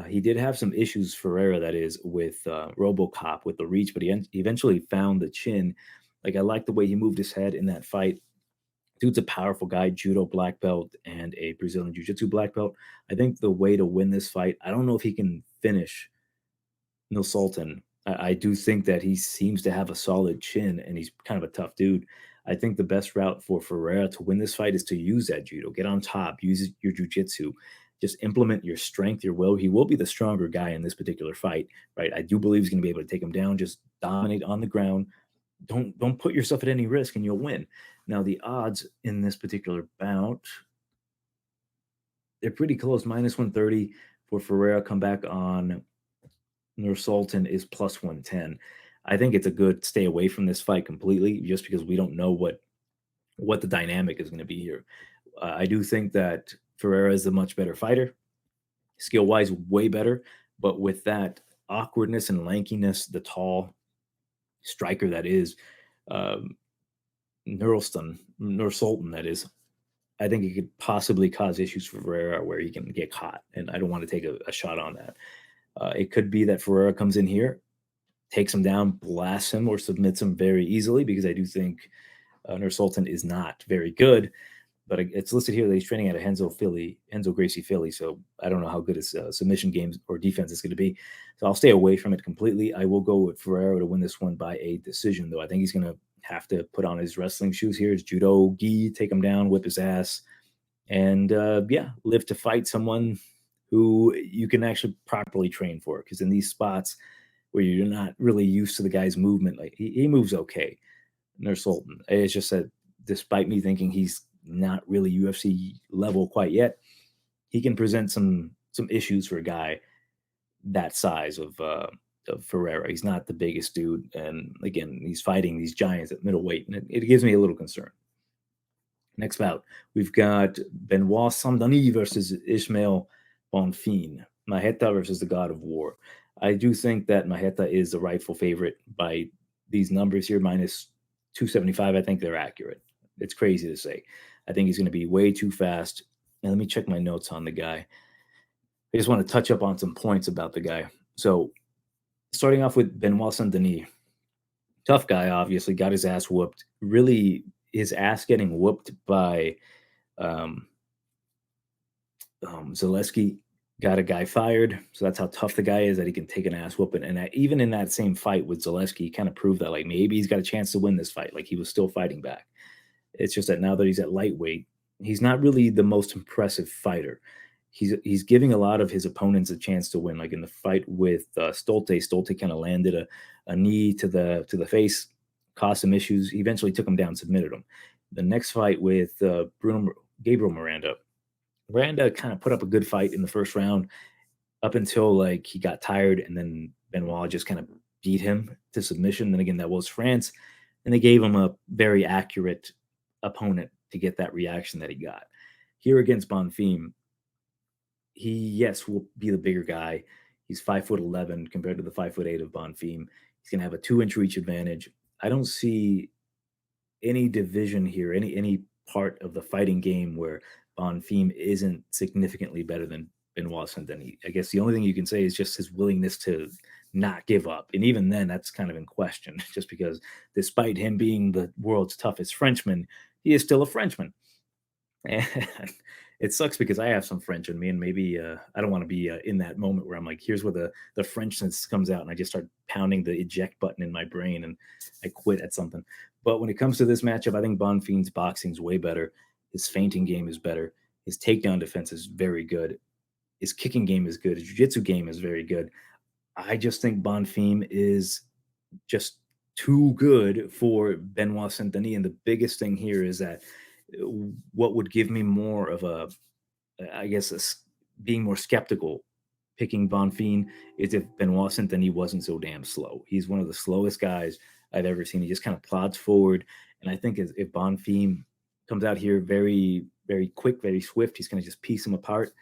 [SPEAKER 1] He did have some issues, Ferreira, that is, with RoboCop, with the reach, but he eventually found the chin. Like, I like the way he moved his head in that fight. Dude's a powerful guy, judo black belt and a Brazilian jiu-jitsu black belt. I think the way to win this fight, I don't know if he can finish Neil Sultan. I do think that he seems to have a solid chin and he's kind of a tough dude. I think the best route for Ferreira to win this fight is to use that judo, get on top, use your jujitsu, just implement your strength, your will. He will be the stronger guy in this particular fight, right? I do believe he's going to be able to take him down, just dominate on the ground. Don't put yourself at any risk, and you'll win. Now the odds in this particular bout, they're pretty close. -130 for Ferreira. Come back on Nur Sultan is +110. I think it's a good stay away from this fight completely, just because we don't know what the dynamic is going to be here. I do think that Ferreira is a much better fighter, skill wise, way better. But with that awkwardness and lankiness, the tall striker that is um, Nur Sultan, that is, I think it could possibly cause issues for Ferreira where he can get caught. And I don't want to take a shot on that. It could be that Ferreira comes in here, takes him down, blasts him, or submits him very easily, because I do think Nur Sultan is not very good. But it's listed here that he's training at a Henzo Gracie Philly. So I don't know how good his submission games or defense is going to be. So I'll stay away from it completely. I will go with Ferreira to win this one by a decision, though. I think he's going to have to put on his wrestling shoes here, his judo gi, take him down, whip his ass, and live to fight someone who you can actually properly train for. Because in these spots where you're not really used to the guy's movement, like he moves okay. Nur Sultan. It's just that despite me thinking he's not really UFC level quite yet, he can present some issues for a guy that size of Ferreira. He's not the biggest dude, and again, he's fighting these giants at middleweight, and it gives me a little concern. Next bout, we've got Benoit Saint-Denis versus Ismail Bonfim. Maheta versus the God of War. I do think that Maheta is the rightful favorite by these numbers here, -275. I think they're accurate. It's crazy to say. I think he's going to be way too fast. And let me check my notes on the guy. I just want to touch up on some points about the guy. So, starting off with Benoit Saint-Denis, tough guy, obviously, got his ass whooped. Really, his ass getting whooped by um, Zaleski got a guy fired. So that's how tough the guy is, that he can take an ass whooping. And even in that same fight with Zaleski, he kind of proved that like maybe he's got a chance to win this fight. Like he was still fighting back. It's just that now that he's at lightweight, he's not really the most impressive fighter. He's giving a lot of his opponents a chance to win. Like in the fight with Stolte kind of landed a knee to the face, caused some issues. He eventually took him down, submitted him. The next fight with Gabriel Miranda kind of put up a good fight in the first round up until like he got tired, and then Benoit just kind of beat him to submission. Then again, that was France, and they gave him a very accurate opponent to get that reaction that he got. Here against Bonfim, he, yes, will be the bigger guy. He's 5'11" compared to the 5'8" of Bonfim. He's gonna have a 2-inch reach advantage. I don't see any division here, any part of the fighting game where Bonfim isn't significantly better than Benoit Saint-Denis. I guess the only thing you can say is just his willingness to not give up. And even then, that's kind of in question, just because despite him being the world's toughest Frenchman, he is still a Frenchman. And it sucks because I have some French in me, and maybe I don't want to be in that moment where I'm like, here's where the Frenchness comes out, and I just start pounding the eject button in my brain, and I quit at something. But when it comes to this matchup, I think Bonfim's boxing is way better. His feinting game is better. His takedown defense is very good. His kicking game is good. His jiu-jitsu game is very good. I just think Bonfim is just too good for Benoit Saint-Denis. And the biggest thing here is that what would give me more of a, I guess, being more skeptical picking Bonfim is if Benoit Saint-Denis wasn't so damn slow. He's one of the slowest guys I've ever seen. He just kind of plods forward. And I think if Bonfim comes out here very, very quick, very swift, he's going to just piece him apart,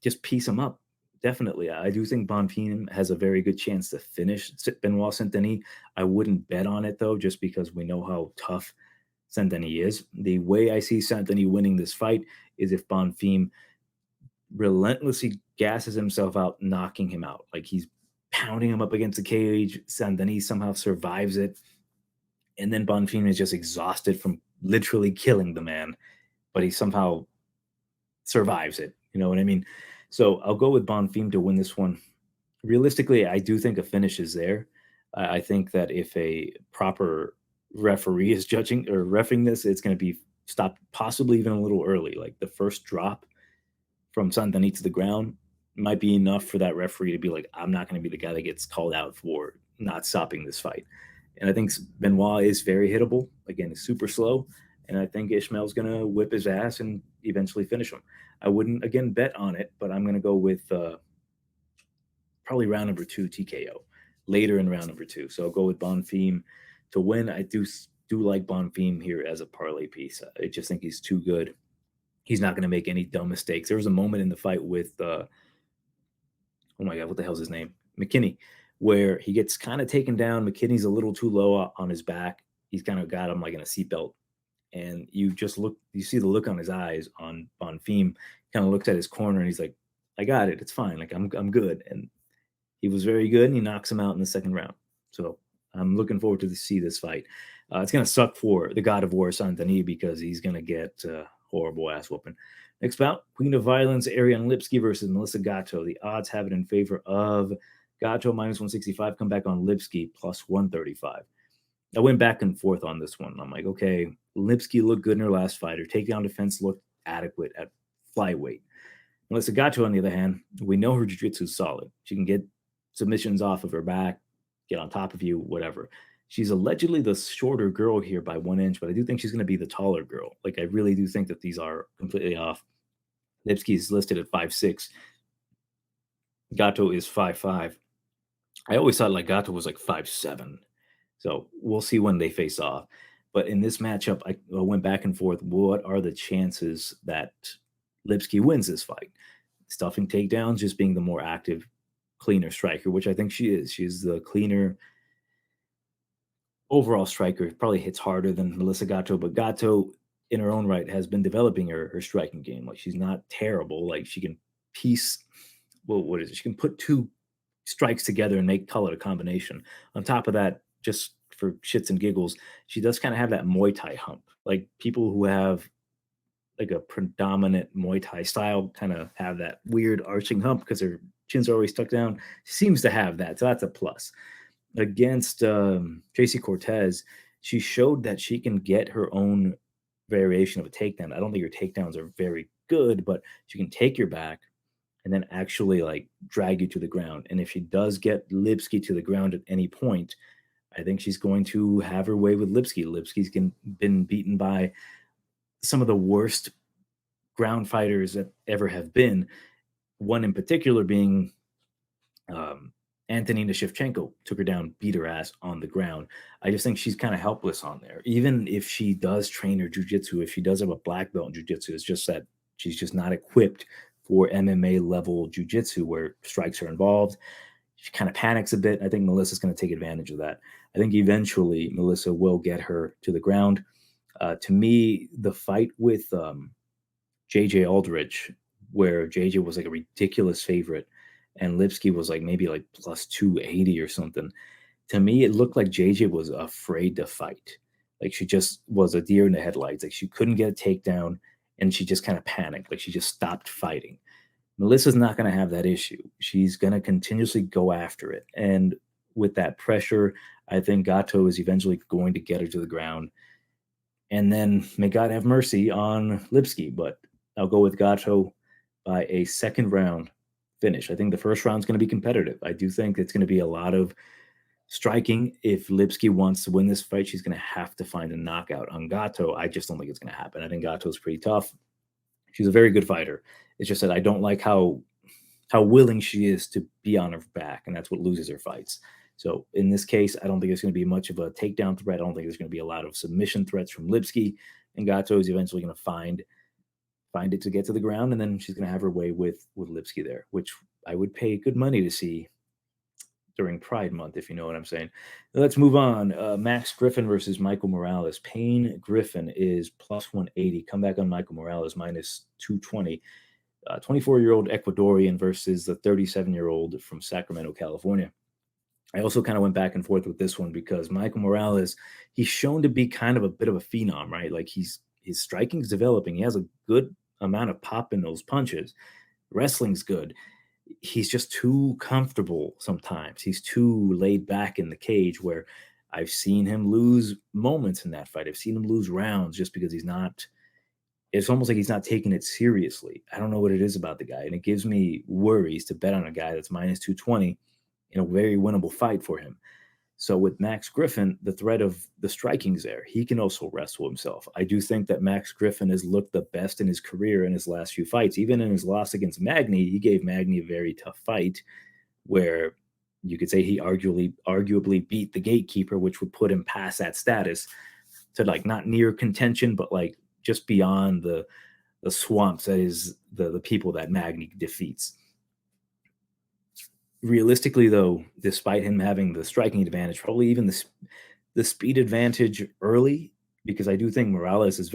[SPEAKER 1] just piece him up. Definitely. I do think Bonfim has a very good chance to finish Benoit Saint-Denis. I wouldn't bet on it, though, just because we know how tough Saint-Denis is. The way I see Saint-Denis winning this fight is if Bonfim relentlessly gasses himself out, knocking him out. Like he's pounding him up against the cage. Saint-Denis somehow survives it. And then Bonfim is just exhausted from literally killing the man, but he somehow survives it. You know what I mean? So I'll go with Bonfim to win this one. Realistically, I do think a finish is there. I think that if a proper referee is judging or refing this, it's going to be stopped possibly even a little early. Like the first drop from Saint-Denis to the ground might be enough for that referee to be like, I'm not going to be the guy that gets called out for not stopping this fight. And I think Benoit is very hittable. Again, he's super slow. And I think Ishmael's going to whip his ass and eventually finish him. I wouldn't, again, bet on it, but I'm going to go with probably round number 2 TKO, later in round number 2. So I'll go with Bonfim to win. I do like Bonfim here as a parlay piece. I just think he's too good. He's not going to make any dumb mistakes. There was a moment in the fight with, oh my God, what the hell's his name? McKinney, where he gets kind of taken down. McKinney's a little too low on his back. He's kind of got him like in a seatbelt. And you see the look on his eyes on Bonfim, kind of looks at his corner and he's like, I got it. It's fine. Like I'm good. And he was very good and he knocks him out in the second round. So I'm looking forward to see this fight. It's going to suck for the God of War, Saint-Denis, because he's going to get horrible ass whooping. Next bout, Queen of Violence, Ariane Lipski versus Melissa Gatto. The odds have it in favor of Gatto minus 165. Come back on Lipski plus 135. I went back and forth on this one. I'm like, okay, Lipski looked good in her last fight. Her takedown defense looked adequate at flyweight. Melissa Gatto, on the other hand, we know her jiu-jitsu is solid. She can get submissions off of her back, get on top of you, whatever. She's allegedly the shorter girl here by 1 inch, but I do think she's going to be the taller girl. Like, I really do think that these are completely off. Lipski is listed at 5'6". Gatto is 5'5". I always thought like Gatto was like 5'7". So we'll see when they face off. But in this matchup, I went back and forth. What are the chances that Lipski wins this fight? Stuffing takedowns, just being the more active, cleaner striker, which I think she is. She's the cleaner overall striker. Probably hits harder than Melissa Gatto, but Gatto, in her own right, has been developing her striking game. Like she's not terrible. Like she can piece. Well, what is it? She can put two strikes together and call it a combination. On top of that, just for shits and giggles, she does kind of have that Muay Thai hump. Like people who have like a predominant Muay Thai style kind of have that weird arching hump because their chins are always stuck down. She seems to have that, so that's a plus. Against Tracy Cortez, she showed that she can get her own variation of a takedown. I don't think her takedowns are very good, but she can take your back and then actually like drag you to the ground. And if she does get Lipski to the ground at any point, I think she's going to have her way with Lipski. Lipski's been beaten by some of the worst ground fighters that ever have been. One in particular being Antonina Shevchenko. Took her down, beat her ass on the ground. I just think she's kind of helpless on there. Even if she does train her jiu-jitsu, if she does have a black belt in jiu-jitsu, it's just that she's just not equipped for MMA level jiu-jitsu where strikes are involved. She kind of panics a bit. I think Melissa's going to take advantage of that. I think eventually Melissa will get her to the ground. To me, the fight with JJ Aldrich, where JJ was like a ridiculous favorite and Lipski was like maybe like plus 280 or something. To me, it looked like JJ was afraid to fight. Like she just was a deer in the headlights. Like she couldn't get a takedown. and she just kind of panicked, like she just stopped fighting. Melissa's not going to have that issue. She's going to continuously go after it. And with that pressure, I think Gatto is eventually going to get her to the ground. And then may God have mercy on Lipski, but I'll go with Gatto by a second round finish. I think the first round is going to be competitive. I do think it's going to be a lot of striking. If Lipski wants to win this fight, she's going to have to find a knockout on Gatto. I just don't think it's going to happen. I think Gatto's pretty tough. She's a very good fighter. It's just that I don't like how willing she is to be on her back, and that's what loses her fights. So in this case, I don't think it's going to be much of a takedown threat. I don't think there's going to be a lot of submission threats from Lipski, and Gatto is eventually going to find it to get to the ground, and then she's going to have her way with Lipski there, which I would pay good money to see during Pride Month, if you know what I'm saying. Let's move on. Max Griffin versus Michael Morales. Payne Griffin is plus 180. Come back on Michael Morales, minus 220. 24-year-old Ecuadorian versus the 37-year-old from Sacramento, California. I also kind of went back and forth with this one because Michael Morales, he's shown to be kind of a bit of a phenom, right? Like his striking is developing. He has a good amount of pop in those punches. Wrestling's good. He's just too comfortable sometimes. He's too laid back in the cage, where I've seen him lose moments in that fight. I've seen him lose rounds just because it's almost like he's not taking it seriously. I don't know what it is about the guy, and it gives me worries to bet on a guy that's minus 220 in a very winnable fight for him. So with Max Griffin, the threat of the striking's there. He can also wrestle himself. I do think that Max Griffin has looked the best in his career in his last few fights. Even in his loss against Magny, he gave Magny a very tough fight where you could say he arguably beat the gatekeeper, which would put him past that status to like not near contention, but like just beyond the swamps that is the people that Magny defeats. Realistically, though, despite him having the striking advantage, probably even the speed advantage early, because I do think Morales is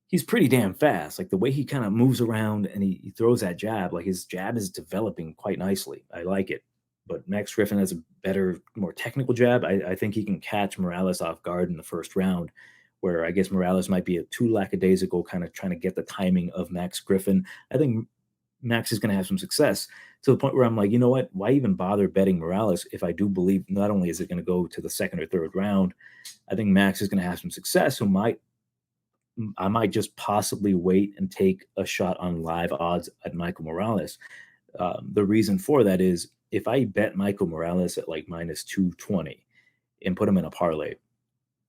[SPEAKER 1] he's pretty damn fast. Like the way he kind of moves around and he throws that jab, like his jab is developing quite nicely. I like it. But Max Griffin has a better, more technical jab. I think he can catch Morales off guard in the first round, where I guess Morales might be too lackadaisical, kind of trying to get the timing of Max Griffin. I think Max is going to have some success to the point where I'm like, you know what? Why even bother betting Morales if I do believe not only is it going to go to the second or third round, I think Max is going to have some success. So I might just possibly wait and take a shot on live odds at Michael Morales. The reason for that is if I bet Michael Morales at like minus 220 and put him in a parlay,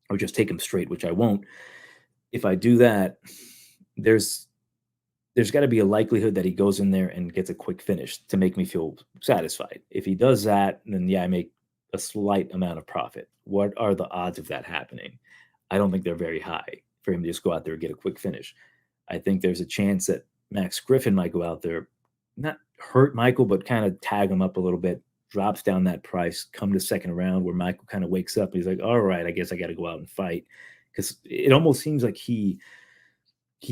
[SPEAKER 1] or just take him straight, which I won't. If I do that, there's got to be a likelihood that he goes in there and gets a quick finish to make me feel satisfied. If he does that, then yeah, I make a slight amount of profit. What are the odds of that happening? I don't think they're very high for him to just go out there and get a quick finish. I think there's a chance that Max Griffin might go out there, not hurt Michael, but kind of tag him up a little bit, drops down that price, come to second round where Michael kind of wakes up and he's like, all right, I guess I got to go out and fight. Because it almost seems like he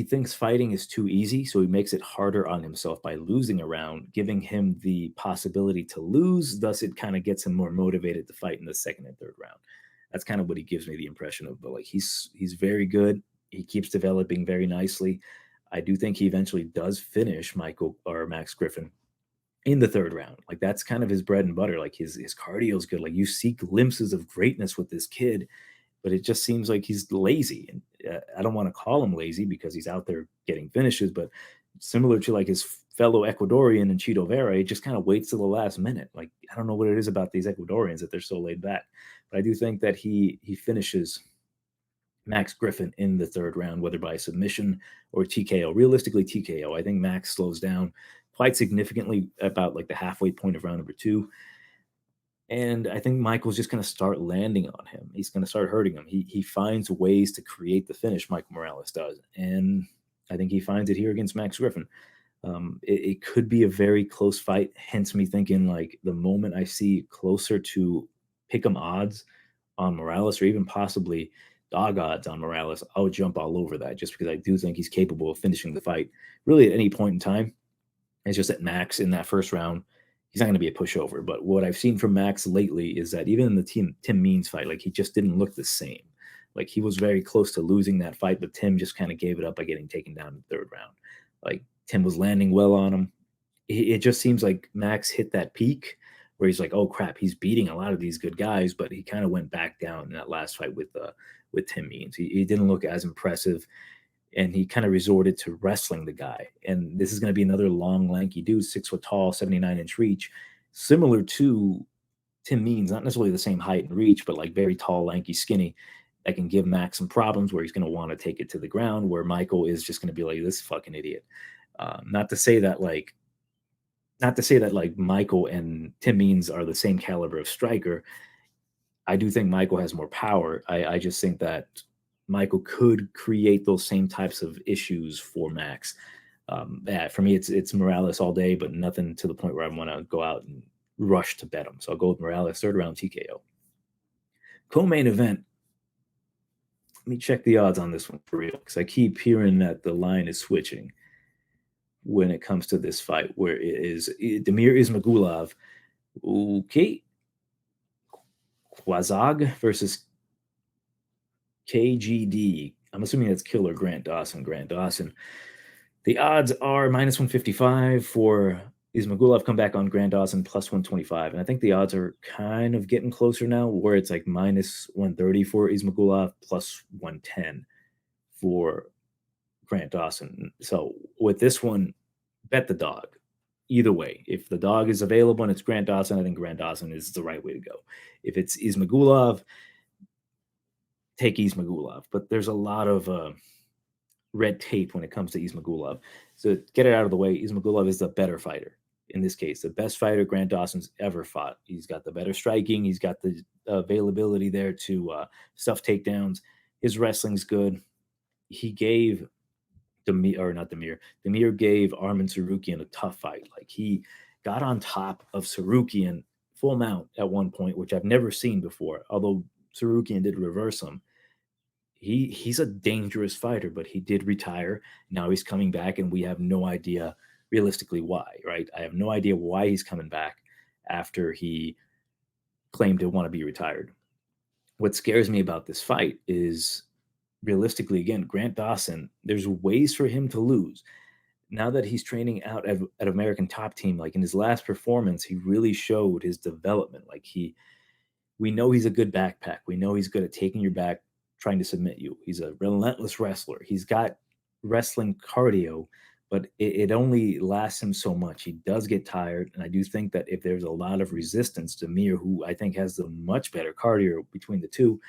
[SPEAKER 1] thinks fighting is too easy, so he makes it harder on himself by losing a round, giving him the possibility to lose. Thus, it kind of gets him more motivated to fight in the second and third round. That's kind of what he gives me the impression of. But like he's very good. He keeps developing very nicely. I do think he eventually does finish Michael or Max Griffin in the third round. Like that's kind of his bread and butter. Like his cardio is good. Like you see glimpses of greatness with this kid, but it just seems like he's lazy. And I don't want to call him lazy because he's out there getting finishes, but similar to like his fellow Ecuadorian and Chito Vera, he just kind of waits till the last minute. Like, I don't know what it is about these Ecuadorians that they're so laid back, but I do think that he finishes Max Griffin in the third round, whether by submission or TKO. Realistically, TKO. I think Max slows down quite significantly about like the halfway point of round number 2. And I think Michael's just going to start landing on him. He's going to start hurting him. He finds ways to create the finish, Michael Morales does. And I think he finds it here against Max Griffin. It could be a very close fight, hence me thinking like the moment I see closer to pick'em odds on Morales or even possibly dog odds on Morales, I would jump all over that just because I do think he's capable of finishing the fight really at any point in time. It's just that Max in that first round, he's not going to be a pushover. But what I've seen from Max lately is that even in the Tim Means fight, like he just didn't look the same. Like, he was very close to losing that fight, but Tim just kind of gave it up by getting taken down in the third round. Like, Tim was landing well on him. It just seems like Max hit that peak where he's like, oh crap, he's beating a lot of these good guys, but he kind of went back down in that last fight with Tim Means. He didn't look as impressive, and he kind of resorted to wrestling the guy. And this is going to be another long, lanky dude, 6 foot tall, 79-inch reach, similar to Tim Means, not necessarily the same height and reach, but like very tall, lanky, skinny. That can give Max some problems where he's going to want to take it to the ground, where Michael is just going to be like, this fucking idiot. Not to say that like Michael and Tim Means are the same caliber of striker. I do think Michael has more power. I just think that Michael could create those same types of issues for Max. Yeah, for me, it's Morales all day, but nothing to the point where I want to go out and rush to bet him. So I'll go with Morales, third round TKO. Co-main event. Let me check the odds on this one for real, because I keep hearing that the line is switching when it comes to this fight, where it is Damir Ismagulov, okay, Quazag versus KGD. I'm assuming that's Killer Grant Dawson. The odds are minus 155 for Ismagulov, come back on Grant Dawson, plus 125. And I think the odds are kind of getting closer now, where it's like minus 130 for Ismagulov, plus 110 for Grant Dawson. So with this one, bet the dog. Either way, if the dog is available and it's Grant Dawson, I think Grant Dawson is the right way to go. If it's Ismagulov, take Ismagulov. But there's a lot of red tape when it comes to Ismagulov. So get it out of the way. Ismagulov is the better fighter. In this case, the best fighter Grant Dawson's ever fought. He's got the better striking. He's got the availability there to stuff takedowns. His wrestling's good. He gave Damir gave Arman Tsarukyan a tough fight. Like, he got on top of Tsarukyan full mount at one point, which I've never seen before. Although Tsarukyan did reverse him. He's a dangerous fighter, but he did retire. Now he's coming back, and we have no idea realistically why, right? I have no idea why he's coming back after he claimed to want to be retired. What scares me about this fight is, realistically, again, Grant Dawson, there's ways for him to lose. Now that he's training out at American Top Team, like in his last performance, he really showed his development. Like, we know he's a good backpack. We know he's good at taking your back, trying to submit you. He's a relentless wrestler. He's got wrestling cardio, but it only lasts him so much. He does get tired, and I do think that if there's a lot of resistance, Damir, who I think has the much better cardio between the two,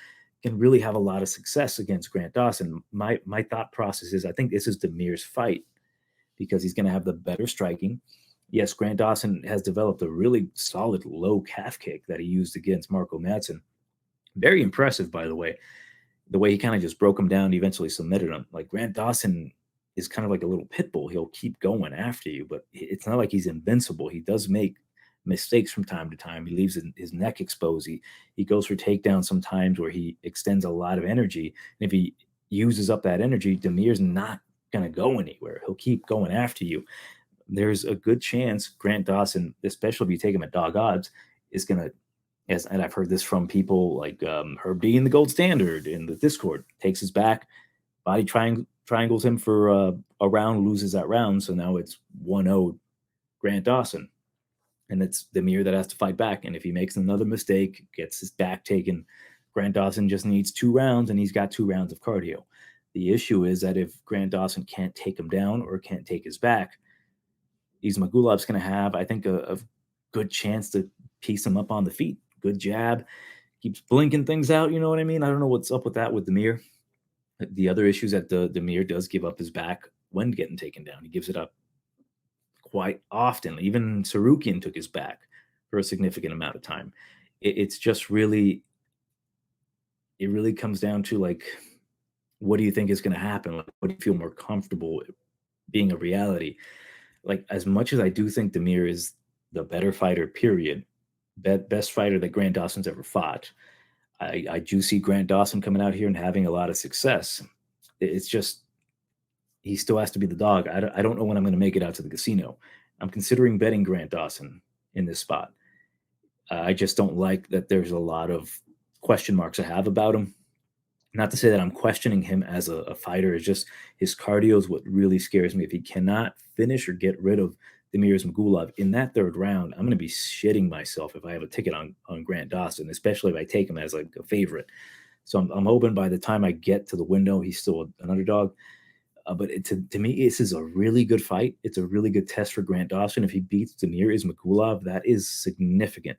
[SPEAKER 1] can really have a lot of success against Grant Dawson. My thought process is, I think this is Damir's fight, because he's going to have the better striking. Yes, Grant Dawson has developed a really solid low calf kick that he used against Marco Madsen. Very impressive, by the way he kind of just broke him down and eventually submitted him. Like, Grant Dawson is kind of like a little pit bull. He'll keep going after you, but it's not like he's invincible. He does make mistakes from time to time. He leaves his neck exposed. He goes for takedowns sometimes where he extends a lot of energy. And if he uses up that energy, Damir's not going to go anywhere. He'll keep going after you. There's a good chance Grant Dawson, especially if you take him at dog odds, is going to, yes, and I've heard this from people like Herb D in the Gold Standard in the Discord, takes his back, body triangles him for a round, loses that round. So now it's 1-0 Grant Dawson. And it's Damir that has to fight back. And if he makes another mistake, gets his back taken, Grant Dawson just needs 2 rounds, and he's got 2 rounds of cardio. The issue is that if Grant Dawson can't take him down or can't take his back, Ismagulov's going to have, I think, a good chance to piece him up on the feet. Good jab, keeps blinking things out. You know what I mean? I don't know what's up with that with Damir. The other issue is that Damir does give up his back when getting taken down. He gives it up quite often. Even Tsarukyan took his back for a significant amount of time. It's just really, it really comes down to, like, what do you think is going to happen? Like, what do you feel more comfortable being a reality? Like, as much as I do think Damir is the better fighter, period, best fighter that Grant Dawson's ever fought, I do see Grant Dawson coming out here and having a lot of success. It's just, he still has to be the dog. I don't know when I'm going to make it out to the casino. I'm considering betting Grant Dawson in this spot. I just don't like that there's a lot of question marks I have about him. Not to say that I'm questioning him as a fighter. It's just his cardio is what really scares me. If he cannot finish or get rid of Demir Ismagulov in that third round, I'm going to be shitting myself if I have a ticket on Grant Dawson, especially if I take him as like a favorite. So I'm hoping by the time I get to the window, he's still an underdog. But to me, this is a really good fight. It's a really good test for Grant Dawson. If he beats Demir Ismagulov, that is significant.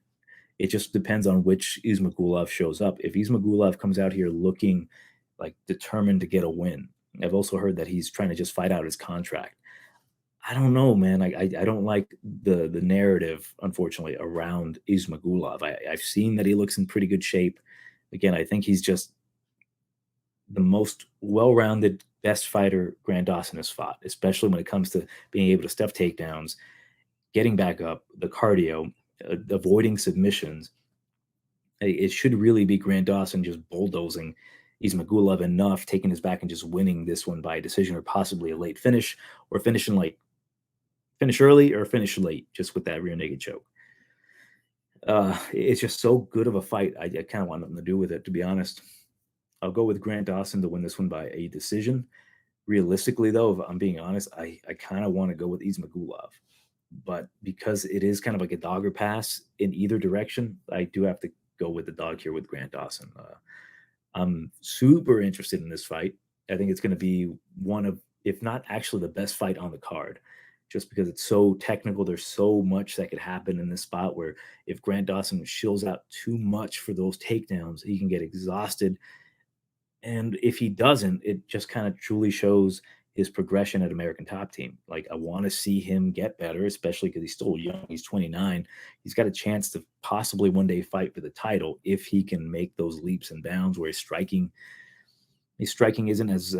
[SPEAKER 1] It just depends on which Ismagulov shows up. If Ismagulov comes out here looking like determined to get a win, I've also heard that he's trying to just fight out his contract. I don't know, man. I don't like the narrative, unfortunately, around Ismagulov. I've seen that he looks in pretty good shape. Again, I think he's just the most well-rounded, best fighter Grant Dawson has fought, especially when it comes to being able to stuff takedowns, getting back up, the cardio, avoiding submissions. It should really be Grant Dawson just bulldozing Ismagulov enough, taking his back and just winning this one by decision or possibly a late finish, or finishing like finish early or finish late, just with that rear naked choke. It's just so good of a fight. I kind of want nothing to do with it, to be honest. I'll go with Grant Dawson to win this one by a decision. Realistically, though, if I'm being honest, I kind of want to go with Ismagulov. But because it is kind of like a dog or pass in either direction, I do have to go with the dog here with Grant Dawson. I'm super interested in this fight. I think it's going to be one of, if not actually the best fight on the card, just because it's so technical. There's so much that could happen in this spot where if Grant Dawson shills out too much for those takedowns, he can get exhausted. And if he doesn't, it just kind of truly shows his progression at American Top Team. Like, I want to see him get better, especially because he's still young. He's 29. He's got a chance to possibly one day fight for the title if he can make those leaps and bounds where his striking isn't as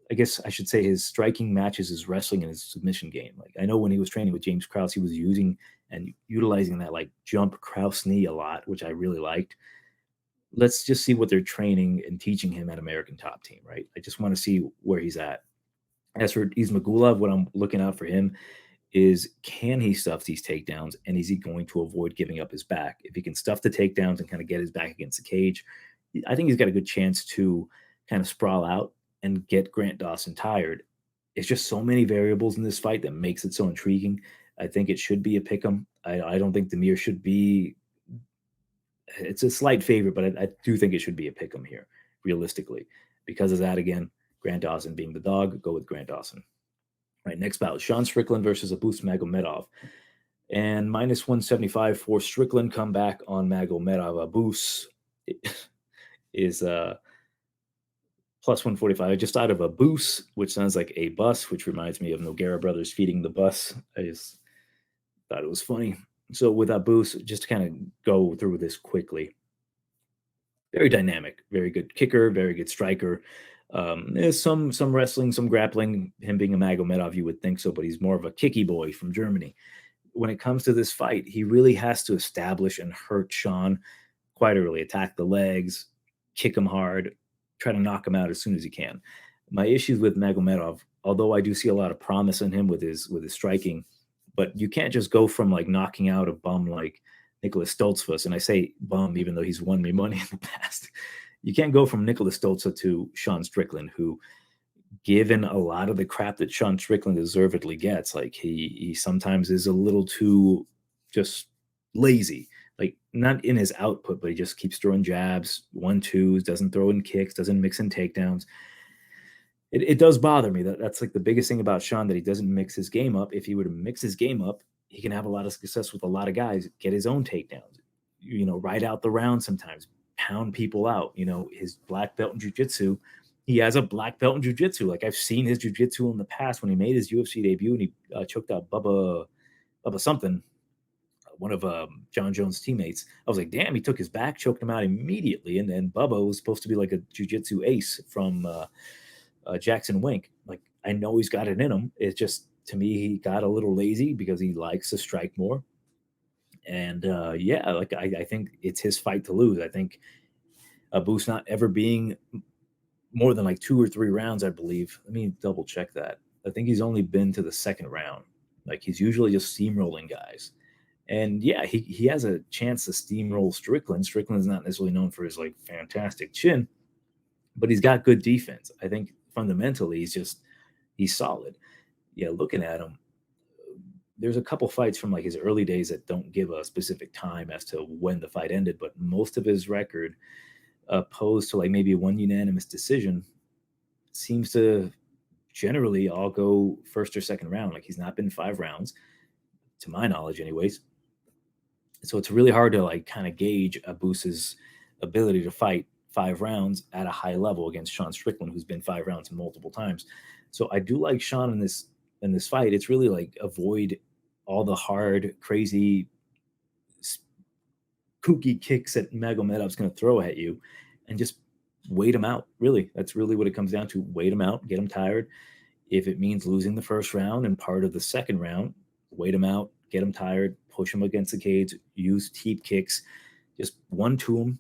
[SPEAKER 1] I guess I should say his striking matches his wrestling and his submission game. Like, I know when he was training with James Krause, he was using and utilizing that like jump Krause knee a lot, which I really liked. Let's just see what they're training and teaching him at American Top Team, right? I just want to see where he's at. As for Ismagulov, what I'm looking out for him is, can he stuff these takedowns, and is he going to avoid giving up his back? If he can stuff the takedowns and kind of get his back against the cage, I think he's got a good chance to kind of sprawl out and get Grant Dawson tired. It's just so many variables in this fight that makes it so intriguing. I think it should be a pick 'em. I don't think Demir should be. It's a slight favorite, but I do think it should be a pick 'em here, realistically. Because of that, again, Grant Dawson being the dog, go with Grant Dawson. All right, next bout, Sean Strickland versus Abus Magomedov. And minus 175 for Strickland, comeback on Magomedov. Abus is plus 145. I just thought of a boost, which sounds like a bus, which reminds me of Nogueira Brothers feeding the bus. I just thought it was funny. So with that boost, just to kind of go through this quickly. Very dynamic, very good kicker, very good striker. There's some wrestling, some grappling. Him being a Magomedov, you would think so, but he's more of a kicky boy from Germany. When it comes to this fight, he really has to establish and hurt Sean quite early. Attack the legs, kick him hard, try to knock him out as soon as he can. My issues with Magomedov, although I do see a lot of promise in him with his striking, but you can't just go from like knocking out a bum like Nicholas Stoltzfus, and I say bum even though he's won me money in the past. You can't go from Nicholas Stoltza to Sean Strickland, who, given a lot of the crap that Sean Strickland deservedly gets, like he sometimes is a little too just lazy. Like, not in his output, but he just keeps throwing jabs, 1-2s, doesn't throw in kicks, doesn't mix in takedowns. It does bother me. That's like the biggest thing about Sean, that he doesn't mix his game up. If he were to mix his game up, he can have a lot of success with a lot of guys, get his own takedowns, ride out the round sometimes, pound people out. His black belt in jiu-jitsu, he has a black belt in jiu-jitsu. Like, I've seen his jiu-jitsu in the past when he made his UFC debut and he choked out Bubba something, one of John Jones' teammates. I was like, damn, he took his back, choked him out immediately. And then Bubba was supposed to be like a jiu-jitsu ace from Jackson Wink. Like, I know he's got it in him. It's just, to me, he got a little lazy because he likes to strike more. And yeah, like I think it's his fight to lose. I think Abus not ever being more than like 2 or 3 rounds, I believe. Let me double check that. I think he's only been to the second round. Like, he's usually just steamrolling guys. And yeah, he has a chance to steamroll Strickland. Strickland's not necessarily known for his like fantastic chin, but he's got good defense. I think fundamentally he's solid. Yeah, looking at him, there's a couple fights from like his early days that don't give a specific time as to when the fight ended, but most of his record, opposed to like maybe one unanimous decision, seems to generally all go first or second round. Like he's not been 5 rounds, to my knowledge, anyways. So it's really hard to like kind of gauge Abus's ability to fight 5 rounds at a high level against Sean Strickland, who's been 5 rounds multiple times. So I do like Sean in this fight. It's really like avoid all the hard, crazy, kooky kicks that Magomedov's going to throw at you, and just wait him out. Really, that's really what it comes down to. Wait him out, get him tired. If it means losing the first round and part of the second round, wait him out, get him tired, push him against the cage, use teep kicks, just one to him.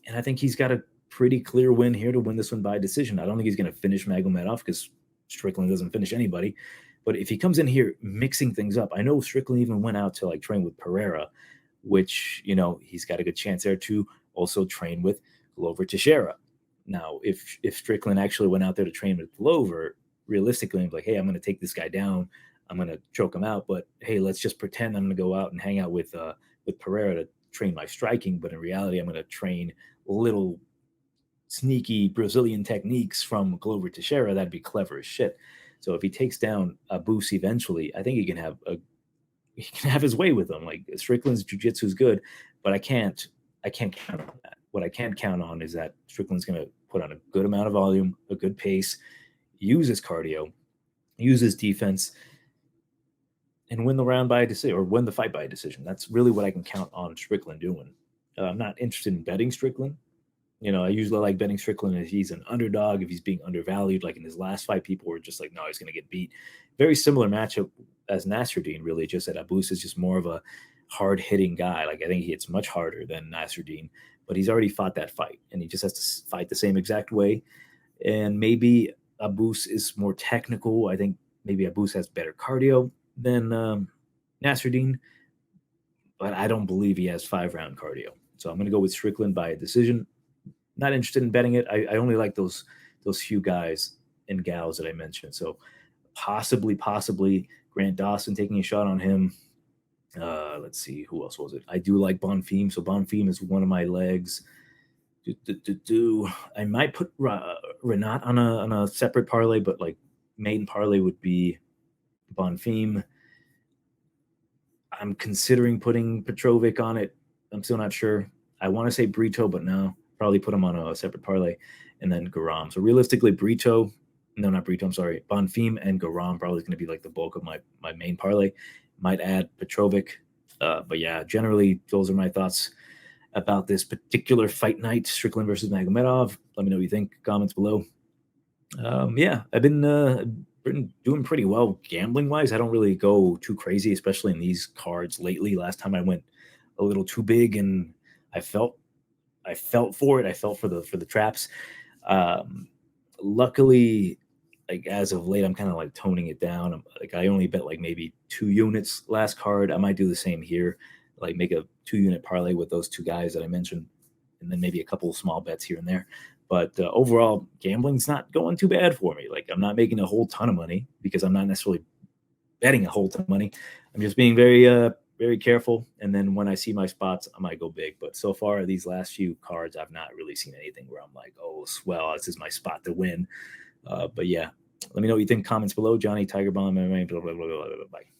[SPEAKER 1] And I think he's got a pretty clear win here to win this one by decision. I don't think he's going to finish Magomedov because Strickland doesn't finish anybody. But if he comes in here mixing things up, I know Strickland even went out to like train with Ferreria, which, he's got a good chance there to also train with Glover Teixeira. Now, if Strickland actually went out there to train with Glover, realistically, I'm like, hey, I'm going to take this guy down. I'm going to choke him out. But hey, let's just pretend I'm going to go out and hang out with Ferreira to train my striking. But in reality, I'm going to train little sneaky Brazilian techniques from Glover Teixeira. That'd be clever as shit. So if he takes down Abus eventually, I think he can have his way with him. Like Strickland's jiu-jitsu is good, but I can't count on that. What I can count on is that Strickland's going to put on a good amount of volume, a good pace, use his cardio, use his defense, and win the round by a decision, or win the fight by a decision. That's really what I can count on Strickland doing. I'm not interested in betting Strickland. I usually like betting Strickland if he's an underdog, if he's being undervalued. Like in his last fight, people were just like, no, he's going to get beat. Very similar matchup as Nasruddin, really, just that Abus is just more of a hard-hitting guy. Like I think he hits much harder than Nasruddin, but he's already fought that fight, and he just has to fight the same exact way. And maybe Abus is more technical. I think maybe Abus has better cardio than Nasruddin, but I don't believe he has 5-round cardio. So I'm going to go with Strickland by a decision. Not interested in betting it. I only like those few guys and gals that I mentioned. So possibly Grant Dawson taking a shot on him. Let's see, who else was it? I do like Bonfim. So Bonfim is one of my legs. I might put Renat on a separate parlay, but like main parlay would be Bonfim. I'm considering putting Petrovic on it. I'm still not sure. I want to say Brito, but no. Probably put him on a separate parlay, and then Guram. So realistically, Bonfim and Guram probably going to be like the bulk of my main parlay. Might add Petrovic, but yeah, generally those are my thoughts about this particular fight night, Strickland versus Magomedov. Let me know what you think. Comments below. I've been doing pretty well gambling wise. I don't really go too crazy, especially in these cards lately. Last time I went a little too big, and I felt for it. I felt for the traps. Luckily, like as of late, I'm kind of like toning it down. I only bet like maybe 2 units last card. I might do the same here, like make a 2-unit parlay with those 2 guys that I mentioned, and then maybe a couple of small bets here and there. But overall, gambling's not going too bad for me. Like I'm not making a whole ton of money because I'm not necessarily betting a whole ton of money. I'm just being very careful. And then when I see my spots, I might go big. But so far, these last few cards, I've not really seen anything where I'm like, oh, swell, this is my spot to win. But yeah, let me know what you think. Comments below. Johnny, Tiger Bomb, MMA, blah, blah, blah, blah, blah, blah. Bye.